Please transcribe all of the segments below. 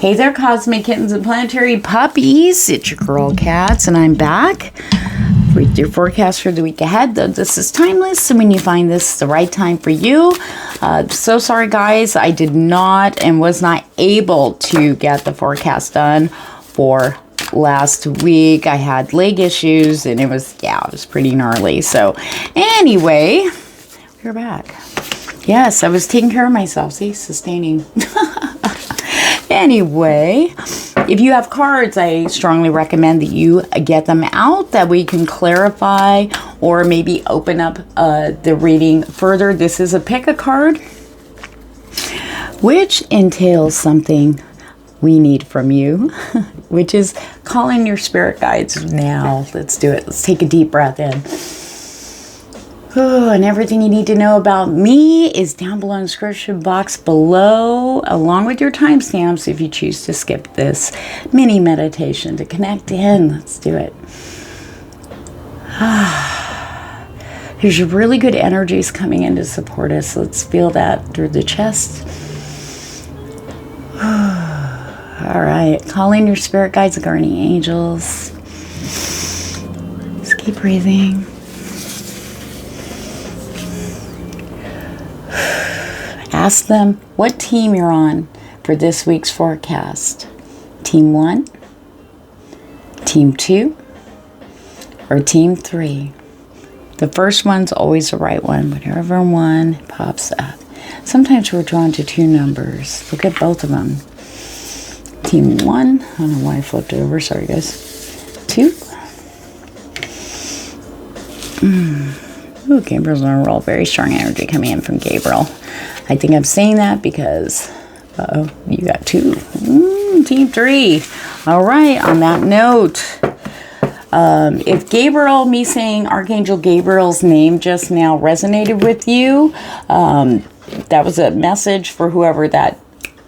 Hey there, cosmic kittens and planetary puppies. It's your girl Catz, and I'm back with your forecast for the week ahead. This is timeless, and when you find this the right time for you. So sorry, guys. I did not and was not able to get the forecast done for last week. I had leg issues, and it was pretty gnarly. So anyway, we're back. Yes, I was taking care of myself. See, sustaining. Anyway, if you have cards, I strongly recommend that you get them out, that we can clarify or maybe open up the reading further. This is a pick a card, which entails something we need from you, which is call in your spirit guides now. Let's do it. Let's take a deep breath in. And everything you need to know about me is down below in the description box below, along with your timestamps if you choose to skip this mini meditation to connect in. Let's do it. There's really good energies coming in to support us. Let's feel that through the chest. All right. Call in your spirit guides and guardian angels. Just keep breathing. Ask them what team you're on for this week's forecast. Team 1, Team 2, or Team 3. The first one's always the right one, whatever one pops up. Sometimes we're drawn to 2 numbers. Look at both of them. Team 1, I don't know why I flipped it over, sorry guys. 2. Ooh, Gabriel's on a roll. Very strong energy coming in from Gabriel. I think I'm saying that because, you got 2. Team 3. All right, on that note, if Gabriel, me saying Archangel Gabriel's name just now resonated with you, that was a message for whoever that,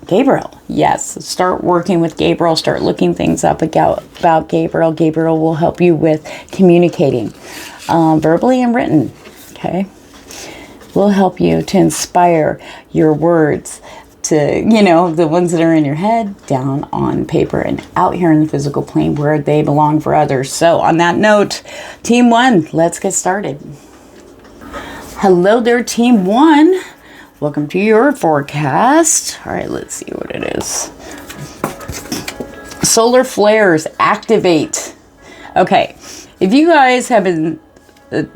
Gabriel. Yes, start working with Gabriel, start looking things up about Gabriel. Gabriel will help you with communicating, verbally and written, okay? Will help you to inspire your words to, the ones that are in your head, down on paper and out here in the physical plane where they belong for others. So on that note, Team 1, let's get started. Hello there, Team 1. Welcome to your forecast. All right, let's see what it is. Solar flares activate. Okay, if you guys have been,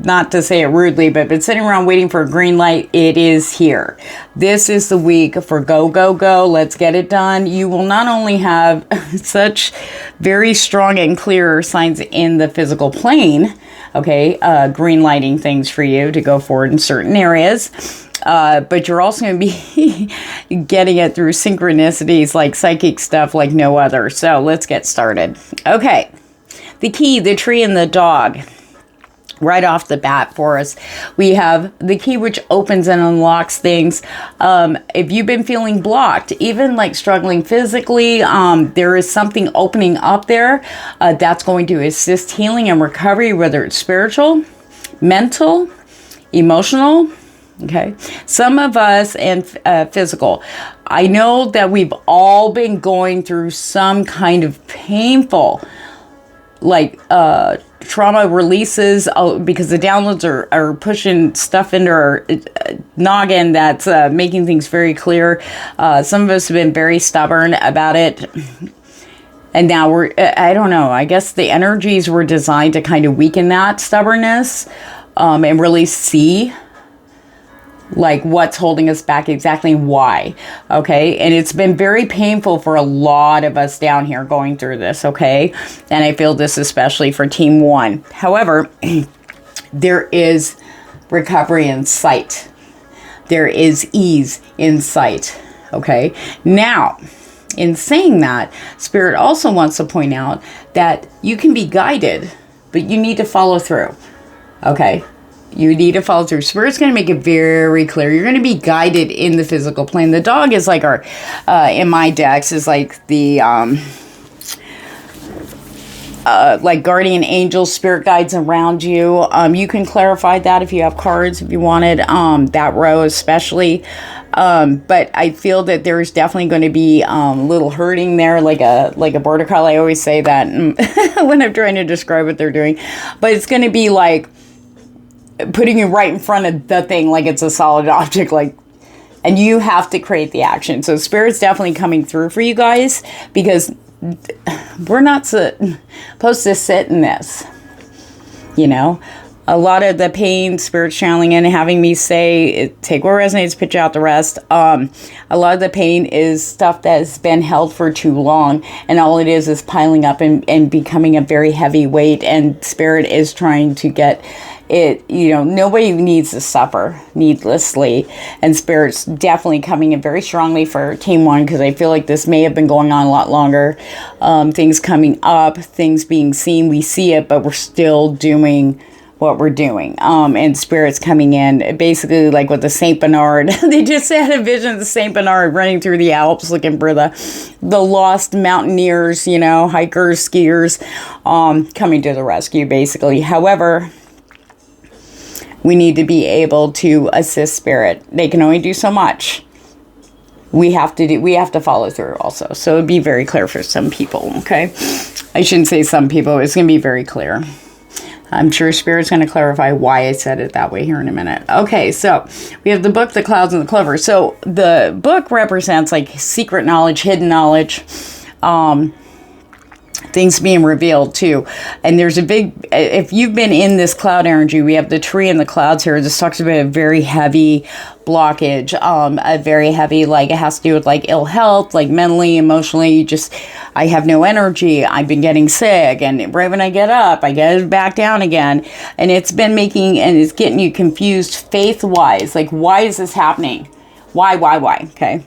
not to say it rudely, but been sitting around waiting for a green light, it is here. This is the week for go, go, go. Let's get it done. You will not only have such very strong and clear signs in the physical plane, okay, green lighting things for you to go forward in certain areas, but you're also going to be getting it through synchronicities like psychic stuff like no other. So let's get started. Okay, the key, the tree, and the dog. Right off the bat for us, we have the key, which opens and unlocks things. If you've been feeling blocked, even like struggling physically, there is something opening up there that's going to assist healing and recovery, whether it's spiritual, mental, emotional, okay? Some of us, and physical. I know that we've all been going through some kind of painful, like, trauma releases, because the downloads are pushing stuff into our noggin that's making things very clear. Some of us have been very stubborn about it. And now we're, I don't know, I guess the energies were designed to kind of weaken that stubbornness and really see like what's holding us back, exactly why, okay? And it's been very painful for a lot of us down here going through this, okay? And I feel this especially for Team 1. However, there is recovery in sight. There is ease in sight, okay? Now, in saying that, Spirit also wants to point out that you can be guided, but you need to follow through, okay? You need to follow through. Spirit's going to make it very clear. You're going to be guided in the physical plane. The dog is like our, in my decks, is like the like guardian angels, spirit guides around you. You can clarify that if you have cards, if you wanted, that row especially. But I feel that there's definitely going to be a little hurting there, like a border collie. I always say that when I'm trying to describe what they're doing. But it's going to be like putting you right in front of the thing like it's a solid object, like, and you have to create the action. So Spirit's definitely coming through for you guys, because we're not supposed to sit in this, you know. A lot of the pain, Spirit's channeling in and having me say, take what resonates, pitch out the rest. A lot of the pain is stuff that has been held for too long, and all it is piling up and becoming a very heavy weight, and Spirit is trying to get it, you know, nobody needs to suffer needlessly, and Spirit's definitely coming in very strongly for Team 1, because I feel like this may have been going on a lot longer. Things coming up, things being seen, we see it, but we're still doing what we're doing, and Spirit's coming in basically like with the Saint Bernard. They just had a vision of the Saint Bernard running through the Alps looking for the lost mountaineers, you know, hikers, skiers, coming to the rescue basically. However, we need to be able to assist Spirit. They can only do so much. We have to follow through also. So it'd be very clear for some people, okay? I shouldn't say some people, it's gonna be very clear. I'm sure Spirit's going to clarify why I said it that way here in a minute. Okay, so we have the book, The Clouds and the Clover. So the book represents like secret knowledge, hidden knowledge, things being revealed too. And there's a big, if you've been in this cloud energy, we have the tree and the clouds here. This talks about a very heavy blockage, a very heavy, like it has to do with like ill health, like mentally, emotionally, just, I have no energy, I've been getting sick, and right when I get up, I get back down again. And it's been making, and it's getting you confused faith-wise, like why is this happening? Why, okay?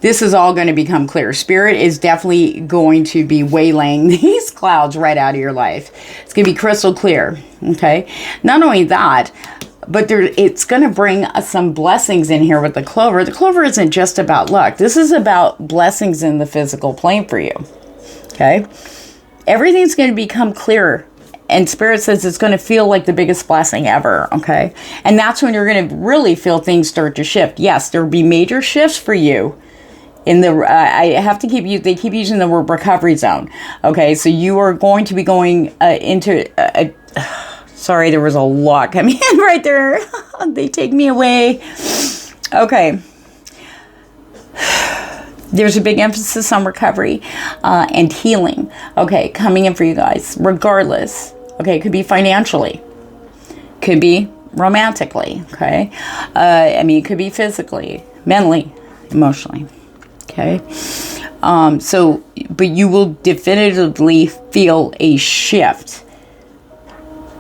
This is all going to become clear. Spirit is definitely going to be waylaying these clouds right out of your life. It's going to be crystal clear, okay? Not only that, but it's going to bring some blessings in here with the clover. The clover isn't just about luck. This is about blessings in the physical plane for you, okay? Everything's going to become clearer. And Spirit says it's going to feel like the biggest blessing ever, okay? And that's when you're going to really feel things start to shift. Yes, there will be major shifts for you. In the, I have to they keep using the word recovery zone. Okay, so you are going to be going into, sorry, there was a lot coming in right there. They take me away. Okay. There's a big emphasis on recovery and healing. Okay, coming in for you guys, regardless. Okay, it could be financially. Could be romantically, okay? I mean, it could be physically, mentally, emotionally. Okay, so, but you will definitively feel a shift.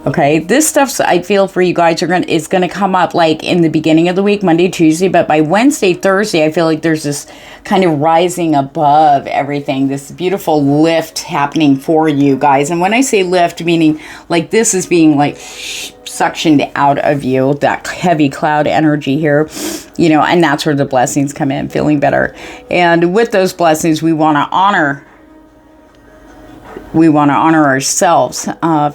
Okay, this stuff I feel for you guys is gonna come up like in the beginning of the week, Monday, Tuesday, but by Wednesday, Thursday, I feel like there's this kind of rising above everything, this beautiful lift happening for you guys. And when I say lift, meaning like this is being like suctioned out of you, that heavy cloud energy here, you know, and that's where the blessings come in, feeling better. And with those blessings, we want to honor ourselves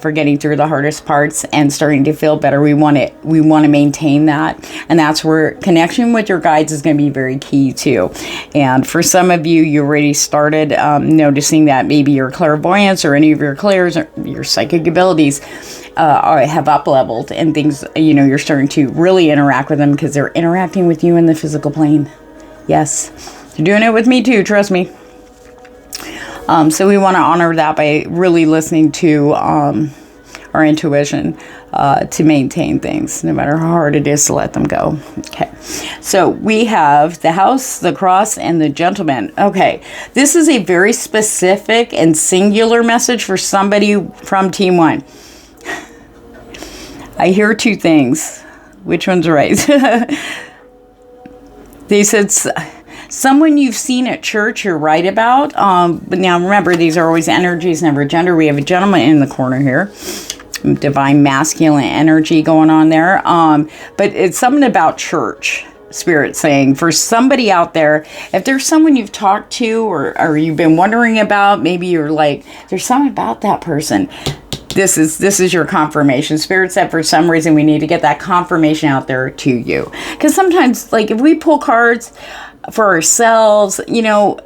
for getting through the hardest parts and starting to feel better. We want to maintain that, and that's where connection with your guides is going to be very key too. And for some of you, you already started noticing that maybe your clairvoyance or any of your clairs or your psychic abilities have up leveled, and things, you know, you're starting to really interact with them because they're interacting with you in the physical plane. Yes, you're doing it with me too, trust me. So we want to honor that by really listening to our intuition to maintain things, no matter how hard it is to let them go. Okay, so we have the house, the cross, and the gentleman. Okay, this is a very specific and singular message for somebody from Team 1. I hear two things. Which one's right? They said someone you've seen at church you're right about. But now remember, these are always energies, never gender. We have a gentleman in the corner here. Divine masculine energy going on there. But it's something about church. Spirit saying for somebody out there, if there's someone you've talked to or you've been wondering about, maybe you're like, there's something about that person. This is your confirmation. Spirit said for some reason we need to get that confirmation out there to you. Because sometimes, like, if we pull cards for ourselves, you know,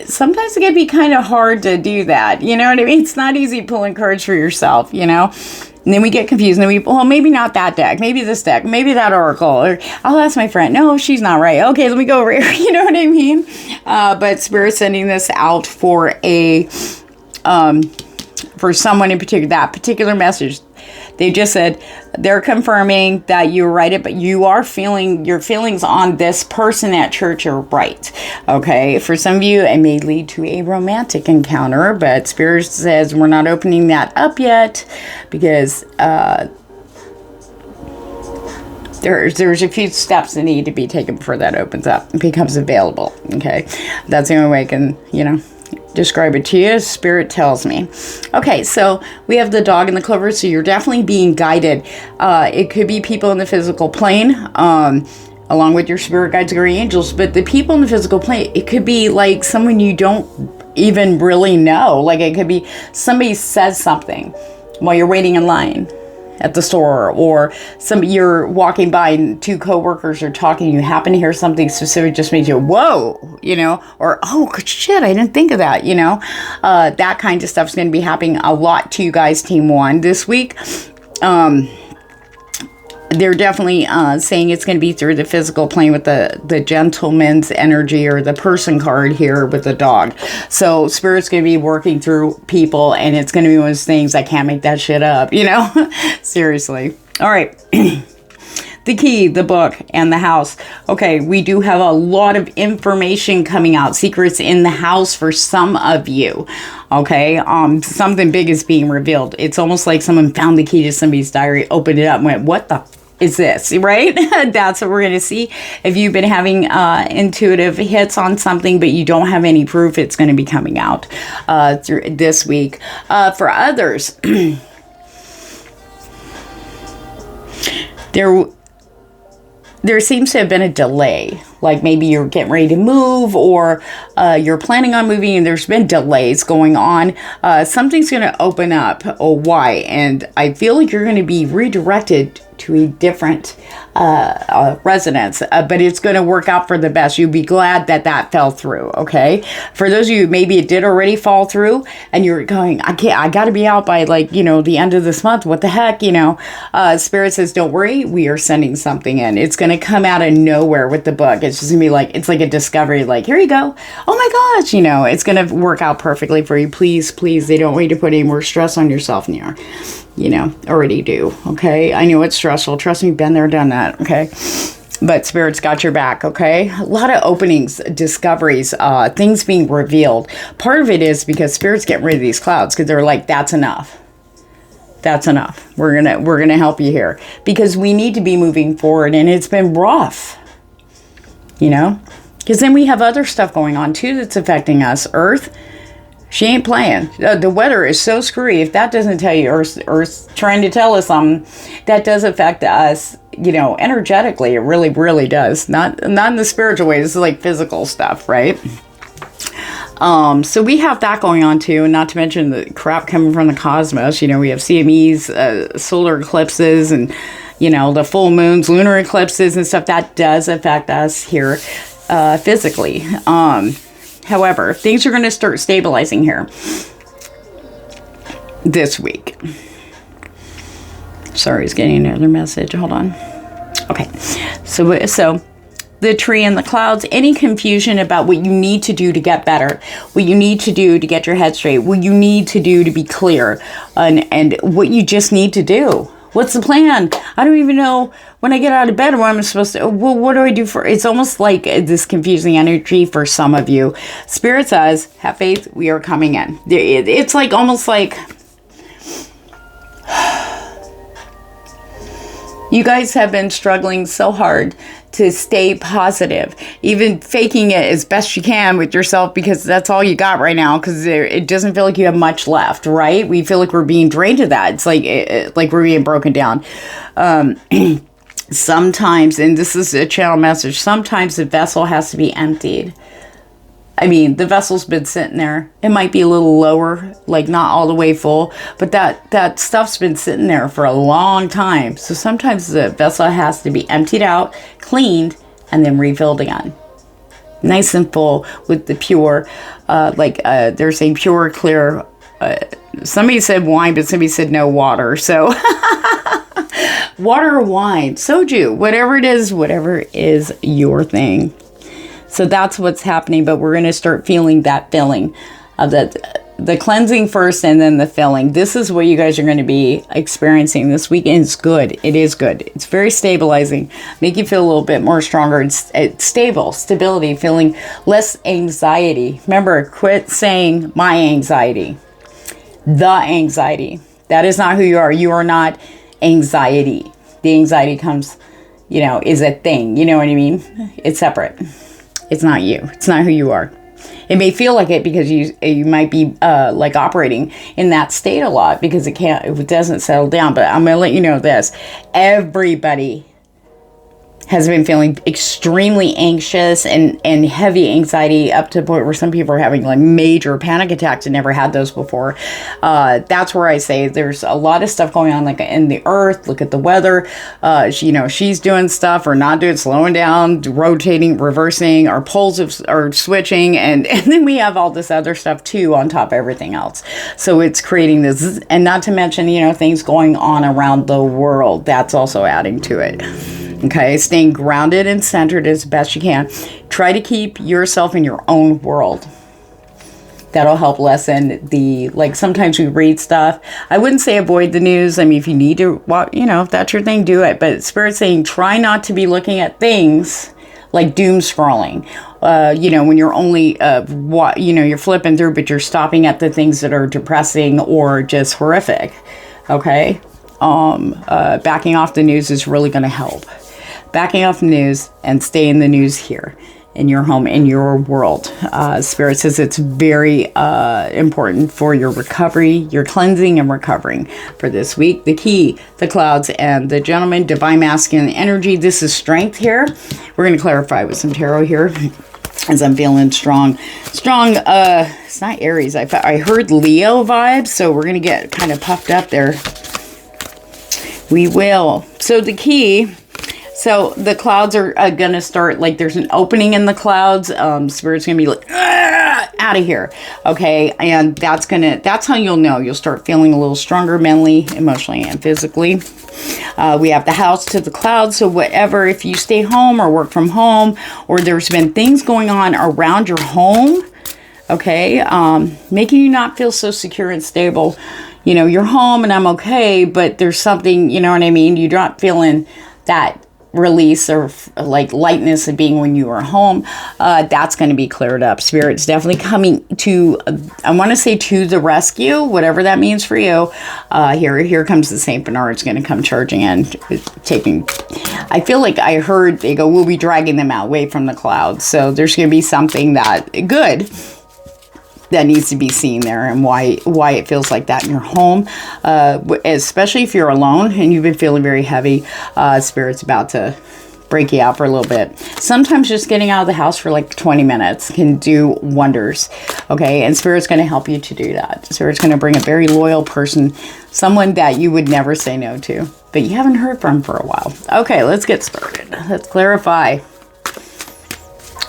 sometimes it can be kind of hard to do that. You know what I mean? It's not easy pulling cards for yourself, you know? And then we get confused. And then well, maybe not that deck. Maybe this deck. Maybe that oracle. Or I'll ask my friend. No, she's not right. Okay, let me go over here. You know what I mean? But Spirit's sending this out for a... for someone in particular, that particular message. They just said they're confirming that you're right, but you are feeling, your feelings on this person at church are right. Okay, for some of you, it may lead to a romantic encounter, but Spirit says we're not opening that up yet because there's a few steps that need to be taken before that opens up and becomes available. Okay, that's the only way I can, you know, describe it to you. Spirit tells me. Okay, so we have the dog and the clover, so you're definitely being guided. It could be people in the physical plane, along with your spirit guides or angels, but the people in the physical plane, it could be like someone you don't even really know. Like it could be somebody says something while you're waiting in line at the store, or you're walking by and two coworkers are talking, you happen to hear something specific, just makes you whoa, you know, or oh shit, I didn't think of that, you know. That kind of stuff's going to be happening a lot to you guys, Team 1, this week. They're definitely saying it's going to be through the physical plane with the gentleman's energy, or the person card here with the dog. So Spirit's going to be working through people, and it's going to be one of those things, I can't make that shit up, you know? Seriously. All right. The key, the book, and the house. Okay, we do have a lot of information coming out. Secrets in the house for some of you. Okay, something big is being revealed. It's almost like someone found the key to somebody's diary, opened it up, and went, what the is this, right? That's what we're going to see. If you've been having intuitive hits on something, but you don't have any proof, it's going to be coming out through this week. For others, there seems to have been a delay. Like maybe you're getting ready to move, or you're planning on moving and there's been delays going on. Something's going to open up. Oh, why? And I feel like you're going to be redirected to a different residence, but it's going to work out for the best. You'll be glad that that fell through. Okay, for those of you maybe it did already fall through and you're going, I got to be out by, like, you know, the end of this month, what the heck, you know. Spirit says don't worry, we are sending something in. It's going to come out of nowhere with the book. It's just gonna be like, it's like a discovery, like, here you go, oh my gosh, you know, it's gonna work out perfectly for you. Please they don't want you to put any more stress on yourself than you know, already do. Okay, I know it's stressful, trust me, been there, done that. Okay, but Spirit's got your back. Okay, a lot of openings, discoveries, things being revealed. Part of it is because Spirit's getting rid of these clouds, because they're like, that's enough. That's enough. We're gonna help you here, because we need to be moving forward, and it's been rough, you know, because then we have other stuff going on too that's affecting us. Earth, she ain't playing. The weather is so screwy. If that doesn't tell you, Earth's trying to tell us something, that does affect us, you know, energetically. It really, really does. Not in the spiritual way. This is like physical stuff, right? So we have that going on too, and not to mention the crap coming from the cosmos. You know, we have CMEs, solar eclipses, and, you know, the full moons, lunar eclipses and stuff. That does affect us here physically. However, things are going to start stabilizing here this week. Sorry, it's getting another message. Hold on. Okay, so the tree and the clouds, any confusion about what you need to do to get better, what you need to do to get your head straight, what you need to do to be clear, and what you just need to do. What's the plan? I don't even know when I get out of bed what I'm supposed to, well, what do I do for, it's almost like this confusing energy for some of you. Spirit says, have faith, we are coming in. It's like, almost like, you guys have been struggling so hard to stay positive, even faking it as best you can with yourself, because that's all you got right now, because it doesn't feel like you have much left, right? We feel like we're being drained of that. It's like we're being broken down. sometimes, and this is a channel message, sometimes the vessel has to be emptied. I mean, the vessel's been sitting there. It might be a little lower, like not all the way full, but that stuff's been sitting there for a long time. So sometimes the vessel has to be emptied out, cleaned, and then refilled again. Nice and full with the pure, they're saying pure, clear. Somebody said wine, but somebody said no water. So water or wine, soju, whatever is your thing. So that's what's happening, but we're going to start feeling that filling of the cleansing first and then the filling. This is what you guys are going to be experiencing this weekend. It's good. It is good. It's very stabilizing. Make you feel a little bit more stronger. It's stable, stability, feeling less anxiety. Remember, quit saying my anxiety. The anxiety. That is not who you are. You are not anxiety. The anxiety comes, is a thing. You know what I mean? It's separate. It's not you. It's not who you are. It may feel like it because you might be operating in that state a lot because it doesn't settle down. But I'm going to let you know this. Everybody has been feeling extremely anxious and heavy anxiety up to the point where some people are having like major panic attacks and never had those before. That's where I say there's a lot of stuff going on like in the earth. Look at the weather. She's doing stuff or not doing, slowing down, rotating, reversing. Our poles are switching. And then we have all this other stuff too on top of everything else. So it's creating this, and not to mention, things going on around the world. That's also adding to it. Okay, staying grounded and centered as best you can. Try to keep yourself in your own world. That'll help lessen sometimes we read stuff. I wouldn't say avoid the news. I mean, if you need to, if that's your thing, do it. But Spirit's saying try not to be looking at things like doom scrolling. When you're only, you're flipping through, but you're stopping at the things that are depressing or just horrific. Okay? Backing off the news is really going to help. Backing off the news and stay in the news here in your home, in your world. Spirit says it's very important for your recovery, your cleansing and recovering for this week. The key, the clouds and the gentleman, divine masculine energy. This is strength here. We're going to clarify with some tarot here as I'm feeling strong. It's not Aries. I heard Leo vibes, so we're going to get kind of puffed up there. We will. So the key... So the clouds are going to start, there's an opening in the clouds. Spirit's going to be like, out of here. Okay. And that's how you'll know. You'll start feeling a little stronger mentally, emotionally, and physically. We have the house to the clouds. So whatever, if you stay home or work from home, or there's been things going on around your home, okay, making you not feel so secure and stable. You're home and I'm okay, but there's something, you know what I mean? You're not feeling that release or lightness of being when you are home. That's going to be cleared up. Spirit's definitely coming to, I want to say to the rescue, whatever that means for you. Here comes the Saint Bernard's going to come charging in, I feel like I heard they go, we'll be dragging them out away from the clouds. So there's going to be something good that needs to be seen there, and why it feels like that in your home, especially if you're alone and you've been feeling very heavy. Spirit's about to break you out for a little bit. Sometimes just getting out of the house for 20 minutes can do wonders. Okay, and Spirit's going to help you to do that. Spirit's going to bring a very loyal person, someone that you would never say no to, but you haven't heard from for a while. Okay, let's get started. Let's clarify.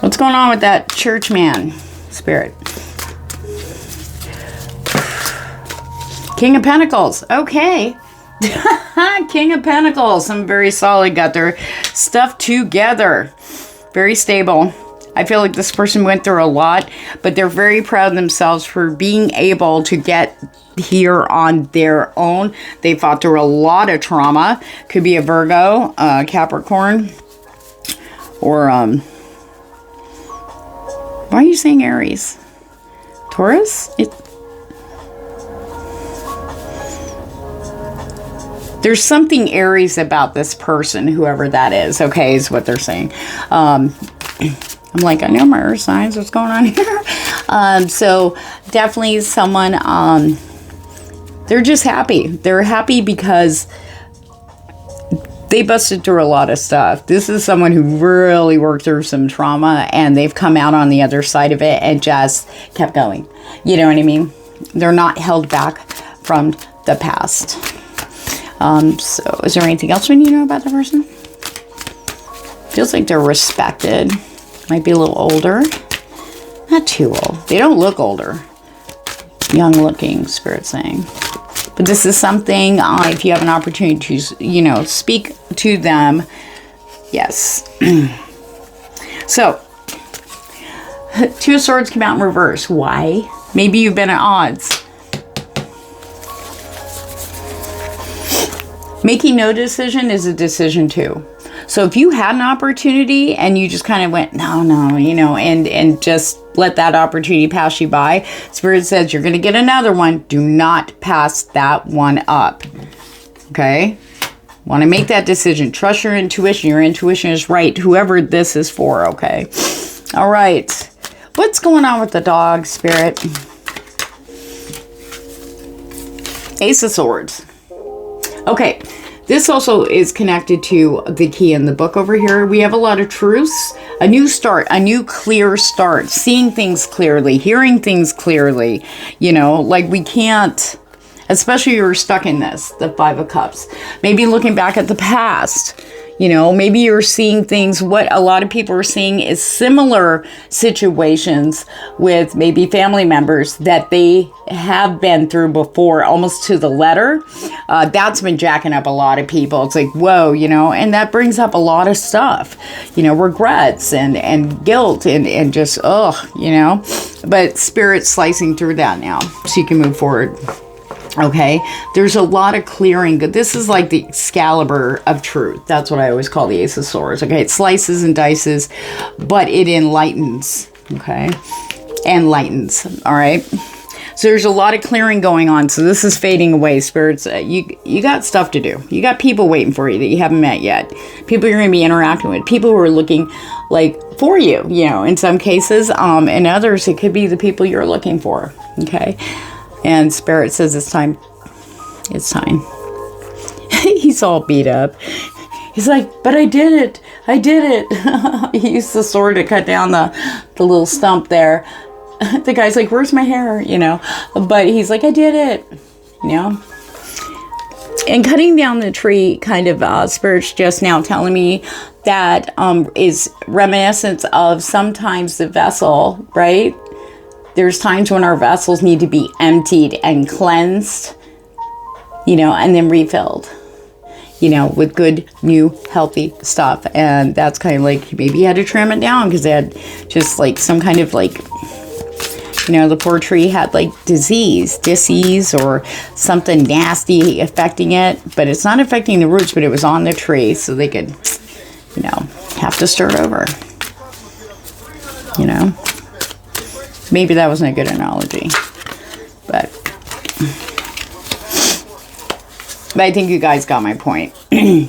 What's going on with that church man, Spirit? King of Pentacles. Okay. King of Pentacles. Some very solid. Got their stuff together. Very stable. I feel like this person went through a lot, but they're very proud of themselves for being able to get here on their own. They fought through a lot of trauma. Could be a Virgo, Capricorn, or why are you saying Aries? Taurus? There's something Aries about this person, whoever that is, okay, is what they're saying. I'm like, I know my earth signs, what's going on here? So definitely someone, they're just happy. They're happy because they busted through a lot of stuff. This is someone who really worked through some trauma, and they've come out on the other side of it and just kept going. You know what I mean? They're not held back from the past. So is there anything else we need to know about the person? Feels like they're respected. Might be a little older. Not too old. They don't look older. Young looking, Spirit saying. But this is something, if you have an opportunity to, you know, speak to them. Yes. So, Two of Swords came out in reverse. Why? Maybe you've been at odds. Making no decision is a decision too. So if you had an opportunity and you just kind of went, no, you know, and just let that opportunity pass you by, Spirit says you're going to get another one. Do not pass that one up. Okay? Want to make that decision. Trust your intuition. Your intuition is right. Whoever this is for, okay? All right. What's going on with the dog, Spirit? Ace of Swords. Okay. This also is connected to the key in the book over here. We have a lot of truths, a new start, a new clear start, seeing things clearly, hearing things clearly. You know, like we can't, especially if you're stuck in this, the Five of Cups. Maybe looking back at the past, you know, maybe you're seeing things. What a lot of people are seeing is similar situations with maybe family members that they have been through before, almost to the letter. That's been jacking up a lot of people. It's like, whoa, you know, and that brings up a lot of stuff, you know, regrets and guilt and just, you know, but Spirit's slicing through that now so you can move forward. Okay, there's a lot of clearing. This is like the Excalibur of truth. That's what I always call the Ace of Swords. Okay, it slices and dices, but it enlightens. Okay, enlightens. All right. So there's a lot of clearing going on. So this is fading away, Spirits. You got stuff to do. You got people waiting for you that you haven't met yet. People you're going to be interacting with. People who are looking like for you. You know, in some cases, in others, it could be the people you're looking for. Okay. And Spirit says it's time. It's time. He's all beat up. He's like, but I did it. I did it. He used the sword to cut down the little stump there. The guy's like, where's my hair? You know, but he's like, I did it. You know. And cutting down the tree, kind of, Spirit's just now telling me that is reminiscent of sometimes the vessel, right? There's times when our vessels need to be emptied and cleansed, you know, and then refilled, you know, with good, new, healthy stuff. And that's kind of like, maybe you had to trim it down because they had just like some kind of like, you know, the poor tree had like disease or something nasty affecting it. But it's not affecting the roots, but it was on the tree. So they could, you know, have to start over, you know. Maybe that wasn't a good analogy, but I think you guys got my point.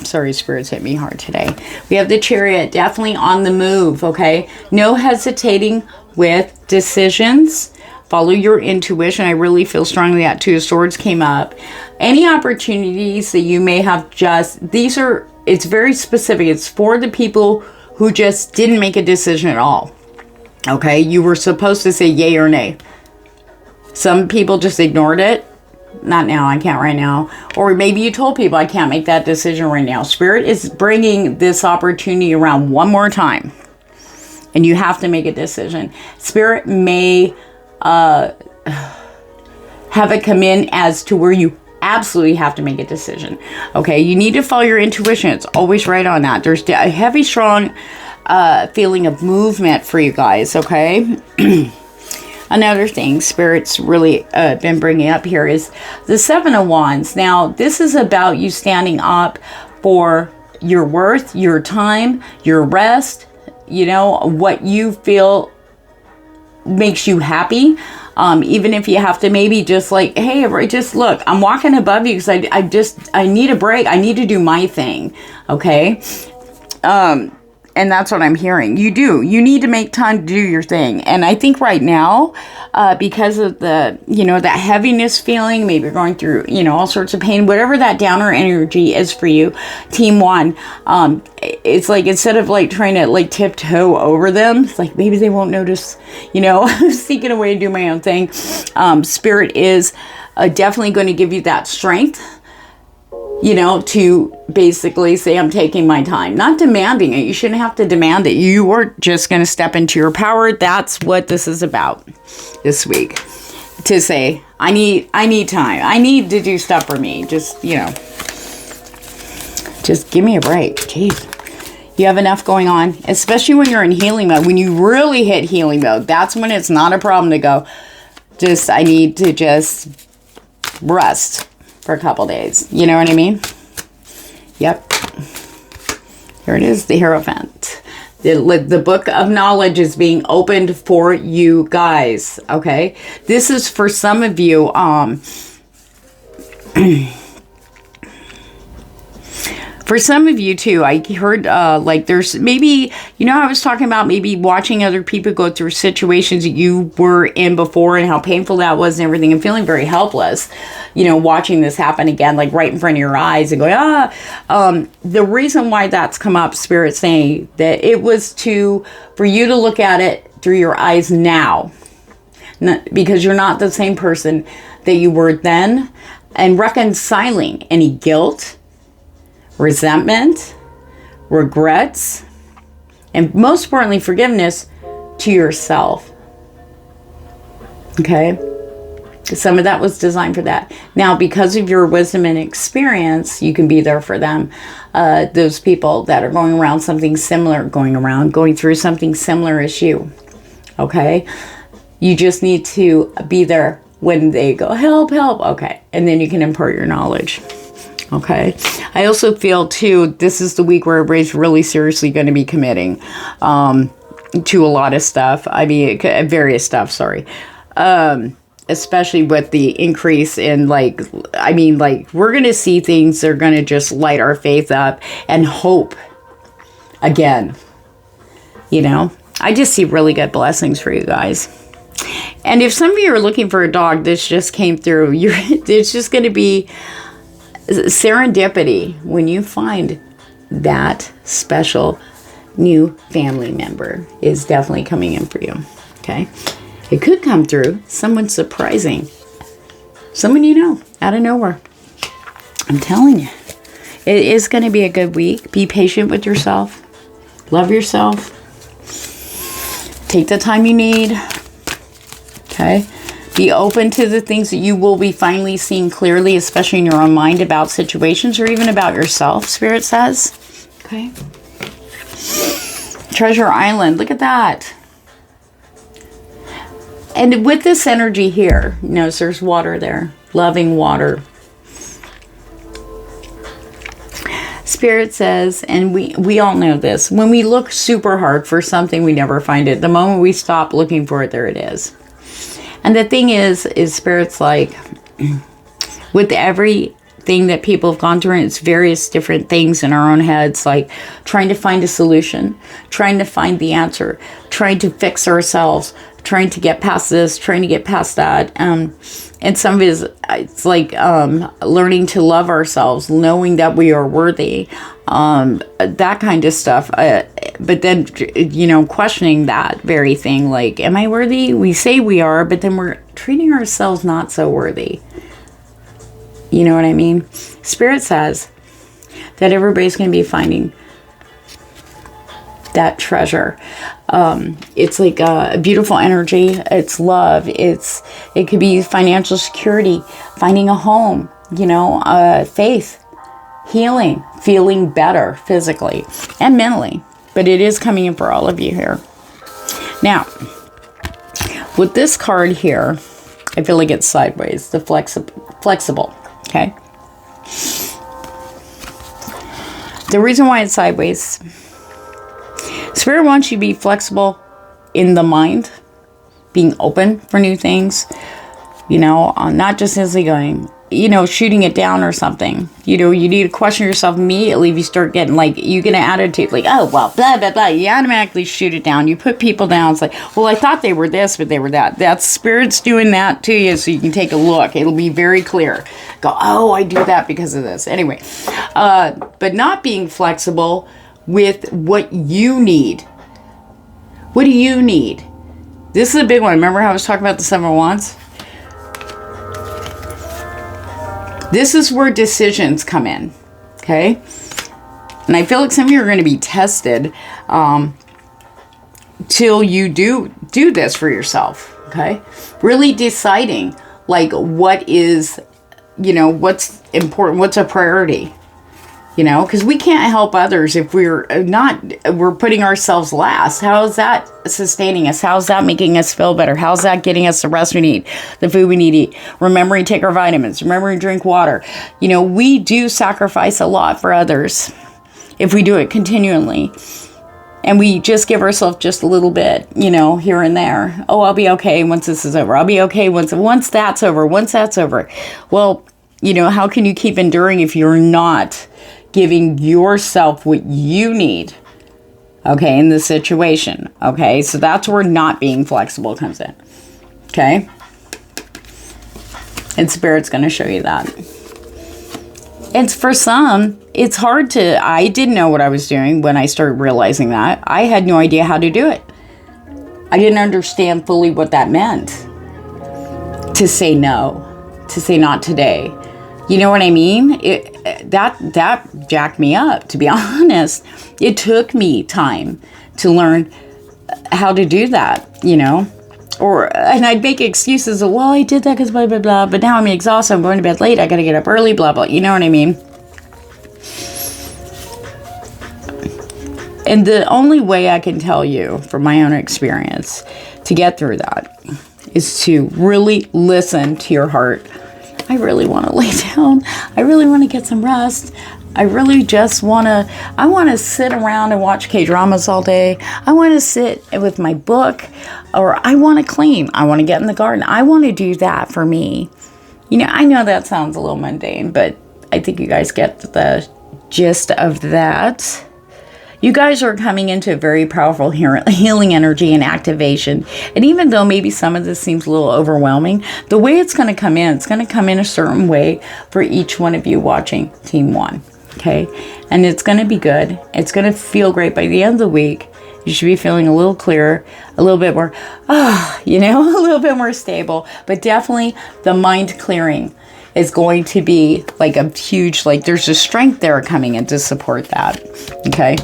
Sorry, Spirits hit me hard today. We have the Chariot, definitely on the move, okay? No hesitating with decisions. Follow your intuition. I really feel strongly that Two of Swords came up. Any opportunities that you may have it's very specific. It's for the people who just didn't make a decision at all. Okay, you were supposed to say yay or nay. Some people just ignored it. Not now, I can't right now. Or maybe you told people I can't make that decision right now. Spirit is bringing this opportunity around one more time. And you have to make a decision. Spirit may have it come in as to where you absolutely have to make a decision. Okay, you need to follow your intuition. It's always right on that. There's a heavy, strong feeling of movement for you guys, okay? Another thing Spirit's really been bringing up here is the Seven of Wands. Now, this is about you standing up for your worth, your time, your rest, you know, what you feel makes you happy. Even if you have to maybe just like, hey, just look, I'm walking above you because I need a break. I need to do my thing, okay? And that's what I'm hearing. You do. You need to make time to do your thing. And I think right now, because of the, that heaviness feeling, maybe you're going through, all sorts of pain, whatever that downer energy is for you, Team One, it's like, instead of like trying to like tiptoe over them, it's like maybe they won't notice, sneaking away and do my own thing. Spirit is definitely going to give you that strength, to basically say, I'm taking my time, not demanding it. You shouldn't have to demand it. You are just going to step into your power. That's what this is about this week, to say, I need time. I need to do stuff for me. Just give me a break. Jeez. You have enough going on, especially when you're in healing mode. When you really hit healing mode, that's when it's not a problem to go, I need to just rest for a couple days. You know what I mean? Yep. Here it is, the Hierophant. The book of knowledge is being opened for you guys. Okay? This is for some of you, for some of you too, I heard there's maybe, I was talking about maybe watching other people go through situations that you were in before and how painful that was and everything, and feeling very helpless, watching this happen again, like right in front of your eyes, and going, the reason why that's come up, Spirit saying that it was for you to look at it through your eyes now, because you're not the same person that you were then, and reconciling any guilt, resentment, regrets, and most importantly, forgiveness to yourself. Okay? Some of that was designed for that. Now, because of your wisdom and experience, you can be there for them. Those people that are going through something similar as you. Okay? You just need to be there when they go, help, help. Okay. And then you can impart your knowledge. Okay. I also feel too, this is the week where everybody's really seriously going to be committing to a lot of stuff. I mean, various stuff, sorry. Especially with the increase in we're going to see things that are going to just light our faith up and hope again. I just see really good blessings for you guys. And if some of you are looking for a dog, this just came through. It's just going to be serendipity when you find that special new family member is definitely coming in for you. Okay, it could come through someone surprising, someone out of nowhere. I'm telling you, it is going to be a good week. Be patient with yourself, love yourself, take the time you need. Okay. Be open to the things that you will be finally seeing clearly, especially in your own mind, about situations or even about yourself, Spirit says. Okay. Treasure Island. Look at that. And with this energy here, notice there's water there. Loving water. Spirit says, and we all know this, when we look super hard for something, we never find it. The moment we stop looking for it, there it is. And the thing is Spirit's like, with everything that people have gone through, and it's various different things in our own heads, like trying to find a solution, trying to find the answer, trying to fix ourselves, trying to get past this, trying to get past that. And some of it is, it's like learning to love ourselves, knowing that we are worthy, that kind of stuff. But then, questioning that very thing, like, am I worthy? We say we are, but then we're treating ourselves not so worthy. You know what I mean? Spirit says that everybody's going to be finding that treasure. It's like a beautiful energy. It's love. It could be financial security, finding a home, faith, healing, feeling better physically and mentally. But it is coming in for all of you here. Now, with this card here, I feel like it's sideways, the flexible, okay? The reason why it's sideways, Spirit wants you to be flexible in the mind, being open for new things, not just easily going. you know, shooting it down or something. You know, you need to question yourself immediately if you start getting, like, you get an attitude, like, oh, well, blah, blah, blah. You automatically shoot it down. You put people down. It's like, well, I thought they were this, but they were that. That's Spirit's doing that to you, so you can take a look. It'll be very clear. Go, oh, I do that because of this. Anyway, but not being flexible with what you need. What do you need? This is a big one. Remember how I was talking about the Seven of Wands? This is where decisions come in, okay? And I feel like some of you are going to be tested till you do this for yourself, okay? Really deciding, like, what is, you know, what's important, what's a priority, you know? Because we can't help others if we're putting ourselves last. How is that sustaining us? How's that making us feel better? How's that getting us the rest we need, the food we need to eat? Remembering to take our vitamins, remembering to drink water. You know, we do sacrifice a lot for others if we do it continually. And we just give ourselves just a little bit, you know, here and there. Oh, I'll be okay once this is over. I'll be okay once that's over. Once that's over. Well, you know, how can you keep enduring if you're not giving yourself what you need, okay, in this situation, okay? So that's where not being flexible comes in, okay? And Spirit's going to show you that. And for some, it's hard to, I didn't know what I was doing when I started realizing that. I had no idea how to do it. I didn't understand fully what that meant. To say no, to say not today. You know what I mean? That jacked me up, to be honest. It took me time to learn how to do that, you know? And I'd make excuses of, well, I did that because blah, blah, blah, but now I'm exhausted, I'm going to bed late, I got to get up early, blah, blah, you know what I mean? And the only way I can tell you, from my own experience, to get through that is to really listen to your heart. I really want to lay down. I really want to get some rest. I really just want to sit around and watch K-dramas all day. I want to sit with my book, or I want to clean. I want to get in the garden. I want to do that for me. You know, I know that sounds a little mundane, but I think you guys get the gist of that. You guys are coming into a very powerful healing energy and activation. And even though maybe some of this seems a little overwhelming, the way it's going to come in, it's going to come in a certain way for each one of you watching Team 1. Okay? And it's going to be good. It's going to feel great. By the end of the week, you should be feeling a little clearer, a little bit more, you know, a little bit more stable. But definitely the mind clearing is going to be like a huge, like there's a strength there coming in to support that. Okay.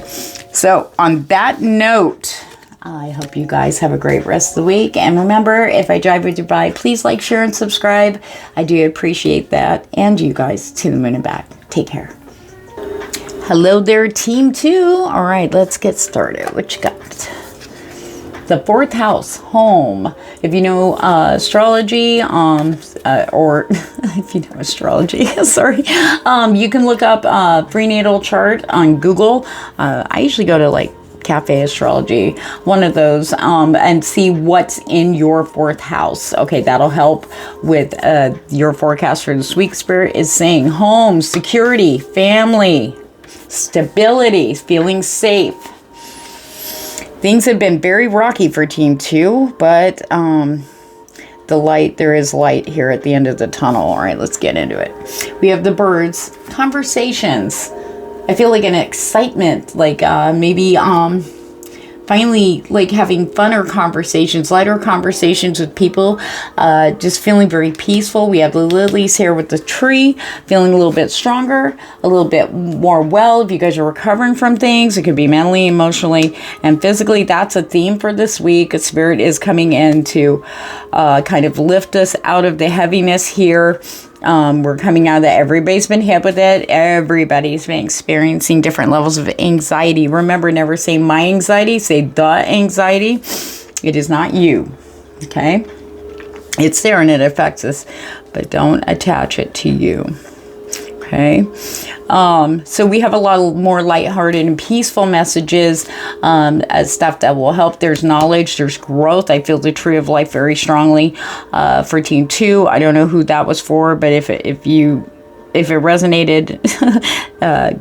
So on that note, I hope you guys have a great rest of the week. And remember, if I drive with you by, please like, share, and subscribe. I do appreciate that. And you guys, to the moon and back. Take care. Hello there, Team 2. All right, let's get started. What you got? The 4th house, home. If you know astrology, or if you know astrology, sorry, you can look up prenatal chart on Google. I usually go to like Cafe Astrology, one of those, and see what's in your 4th house. Okay, that'll help with your forecast for this week. Spirit is saying home, security, family, stability, feeling safe. Things have been very rocky for Team 2, but there is light here at the end of the tunnel. All right, let's get into it. We have the birds, conversations. I feel like an excitement, like maybe finally like having funner conversations, lighter conversations with people, just feeling very peaceful. We have the lilies here with the tree, feeling a little bit stronger, a little bit more well. If you guys are recovering from things, it could be mentally, emotionally, and physically. That's a theme for this week. Spirit is coming in to kind of lift us out of the heaviness here. We're coming out of that. Everybody's been hit with it. Everybody's been experiencing different levels of anxiety. Remember, never say my anxiety, say the anxiety. It is not you. Okay? It's there and it affects us, but don't attach it to you. Okay, so we have a lot more lighthearted and peaceful messages, stuff that will help. There's knowledge, there's growth. I feel the tree of life very strongly for team 2. I don't know who that was for, but if it resonated,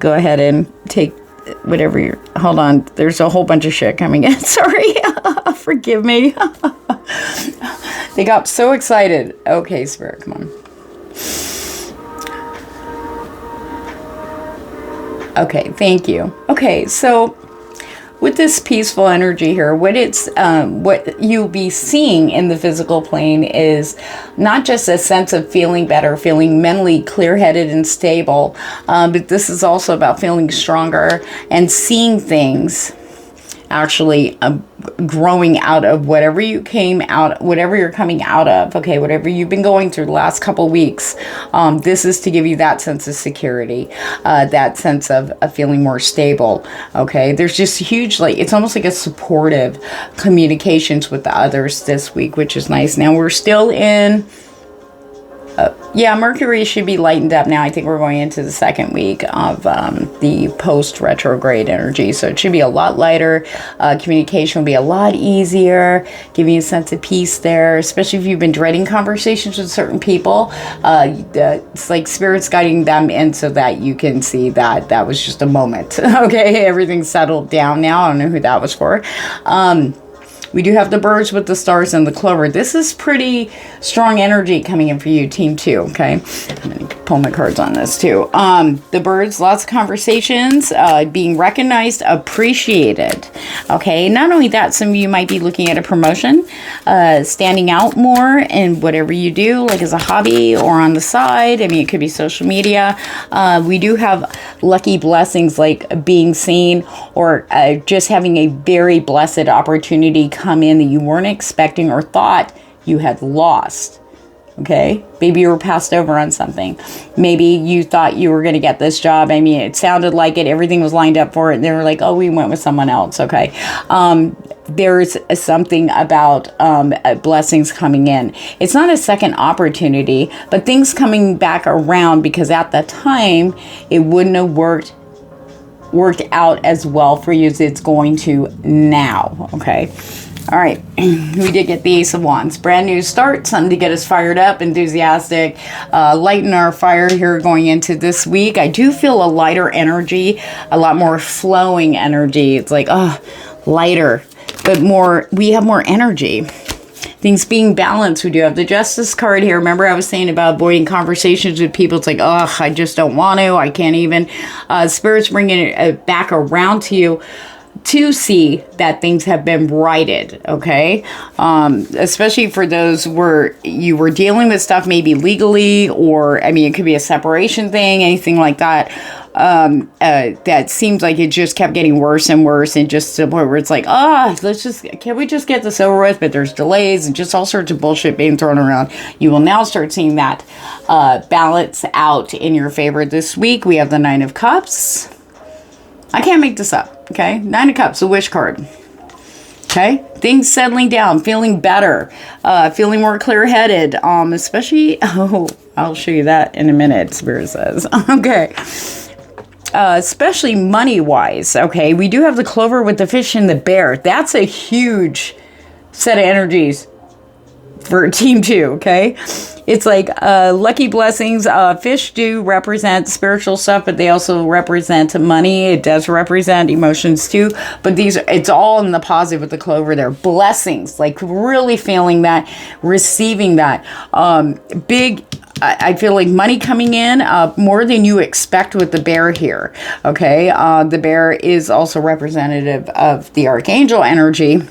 go ahead and take whatever you're. Hold on, there's a whole bunch of shit coming in. Sorry, forgive me. They got so excited. Okay, Spirit, come on. Okay, thank you. Okay, so with this peaceful energy here, what you'll be seeing in the physical plane is not just a sense of feeling better, feeling mentally clear-headed and stable, but this is also about feeling stronger and seeing things actually growing out of whatever you're coming out of, okay, whatever you've been going through the last couple weeks. This is to give you that sense of security, that sense of feeling more stable, okay. There's just huge, like, it's almost like a supportive communications with the others this week, which is nice. Now we're still in yeah, Mercury should be lightened up now. I think we're going into the second week of the post-retrograde energy. So it should be a lot lighter. Communication will be a lot easier, giving you a sense of peace there, especially if you've been dreading conversations with certain people. It's like Spirit's guiding them in so that you can see that that was just a moment. Okay, everything's settled down now. I don't know who that was for. We do have the birds with the stars and the clover. This is pretty strong energy coming in for you, team 2, okay? I'm going to pull my cards on this too. The birds, lots of conversations, being recognized, appreciated, okay? Not only that, some of you might be looking at a promotion, standing out more in whatever you do, like as a hobby or on the side. I mean, it could be social media. We do have lucky blessings like being seen or just having a very blessed opportunity come in that you weren't expecting or thought you had lost. Okay, maybe you were passed over on something. Maybe you thought you were going to get this job. I mean, it sounded like it. Everything was lined up for it. And they were like, oh, we went with someone else. Okay. There's something about blessings coming in. It's not a second opportunity, but things coming back around because at the time it wouldn't have worked out as well for you as it's going to now. Okay. All right, we did get the Ace of Wands. Brand new start, something to get us fired up, enthusiastic, lighten our fire here going into this week. I do feel a lighter energy, a lot more flowing energy. It's like, lighter, but more, we have more energy. Things being balanced. We do have the Justice card here. Remember I was saying about avoiding conversations with people. It's like, I just don't want to. I can't even. Spirit's bringing it back around to you to see that things have been righted, okay? Especially for those where you were dealing with stuff maybe legally, or, I mean, it could be a separation thing, anything like that. That seems like it just kept getting worse and worse, and just to the point where it's like, can we just get this over with? But there's delays and just all sorts of bullshit being thrown around. You will now start seeing that balance out in your favor this week. We have the Nine of Cups. I can't make this up, okay? Nine of Cups, the wish card. Okay? Things settling down, feeling better, feeling more clear-headed, especially, I'll show you that in a minute, Spirit says. Okay. Especially money-wise, okay? We do have the clover with the fish and the bear. That's a huge set of energies for team 2, okay? It's like lucky blessings. Fish do represent spiritual stuff, but they also represent money. It does represent emotions too. But it's all in the positive with the clover there. Blessings, like really feeling that, receiving that. Big, I feel like money coming in more than you expect with the bear here. Okay, the bear is also representative of the archangel energy.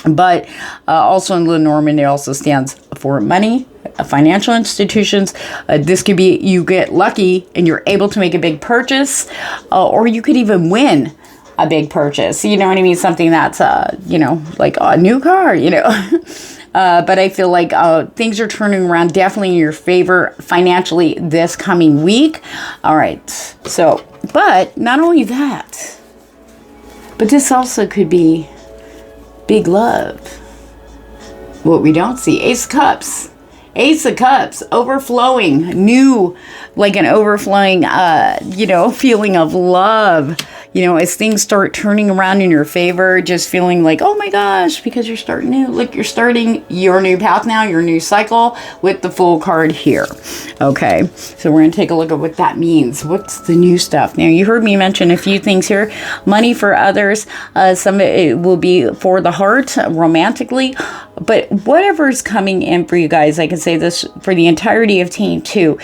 But also in Lenormand, it also stands for money, financial institutions. This could be you get lucky and you're able to make a big purchase, or you could even win a big purchase. You know what I mean? Something that's, like a new car, But I feel like things are turning around definitely in your favor financially this coming week. All right. So, but not only that, but this also could be big love. What we don't see, Ace of Cups. Ace of Cups, overflowing, new, like an overflowing, you know, feeling of love. You know, as things start turning around in your favor, just feeling like, oh my gosh, because you're starting new. Look, you're starting your new path now, your new cycle with the Fool card here. Okay, so we're going to take a look at what that means. What's the new stuff? Now, you heard me mention a few things here. Money for others. Some of it will be for the heart, romantically. But whatever is coming in for you guys, I can say this for the entirety of Team 2,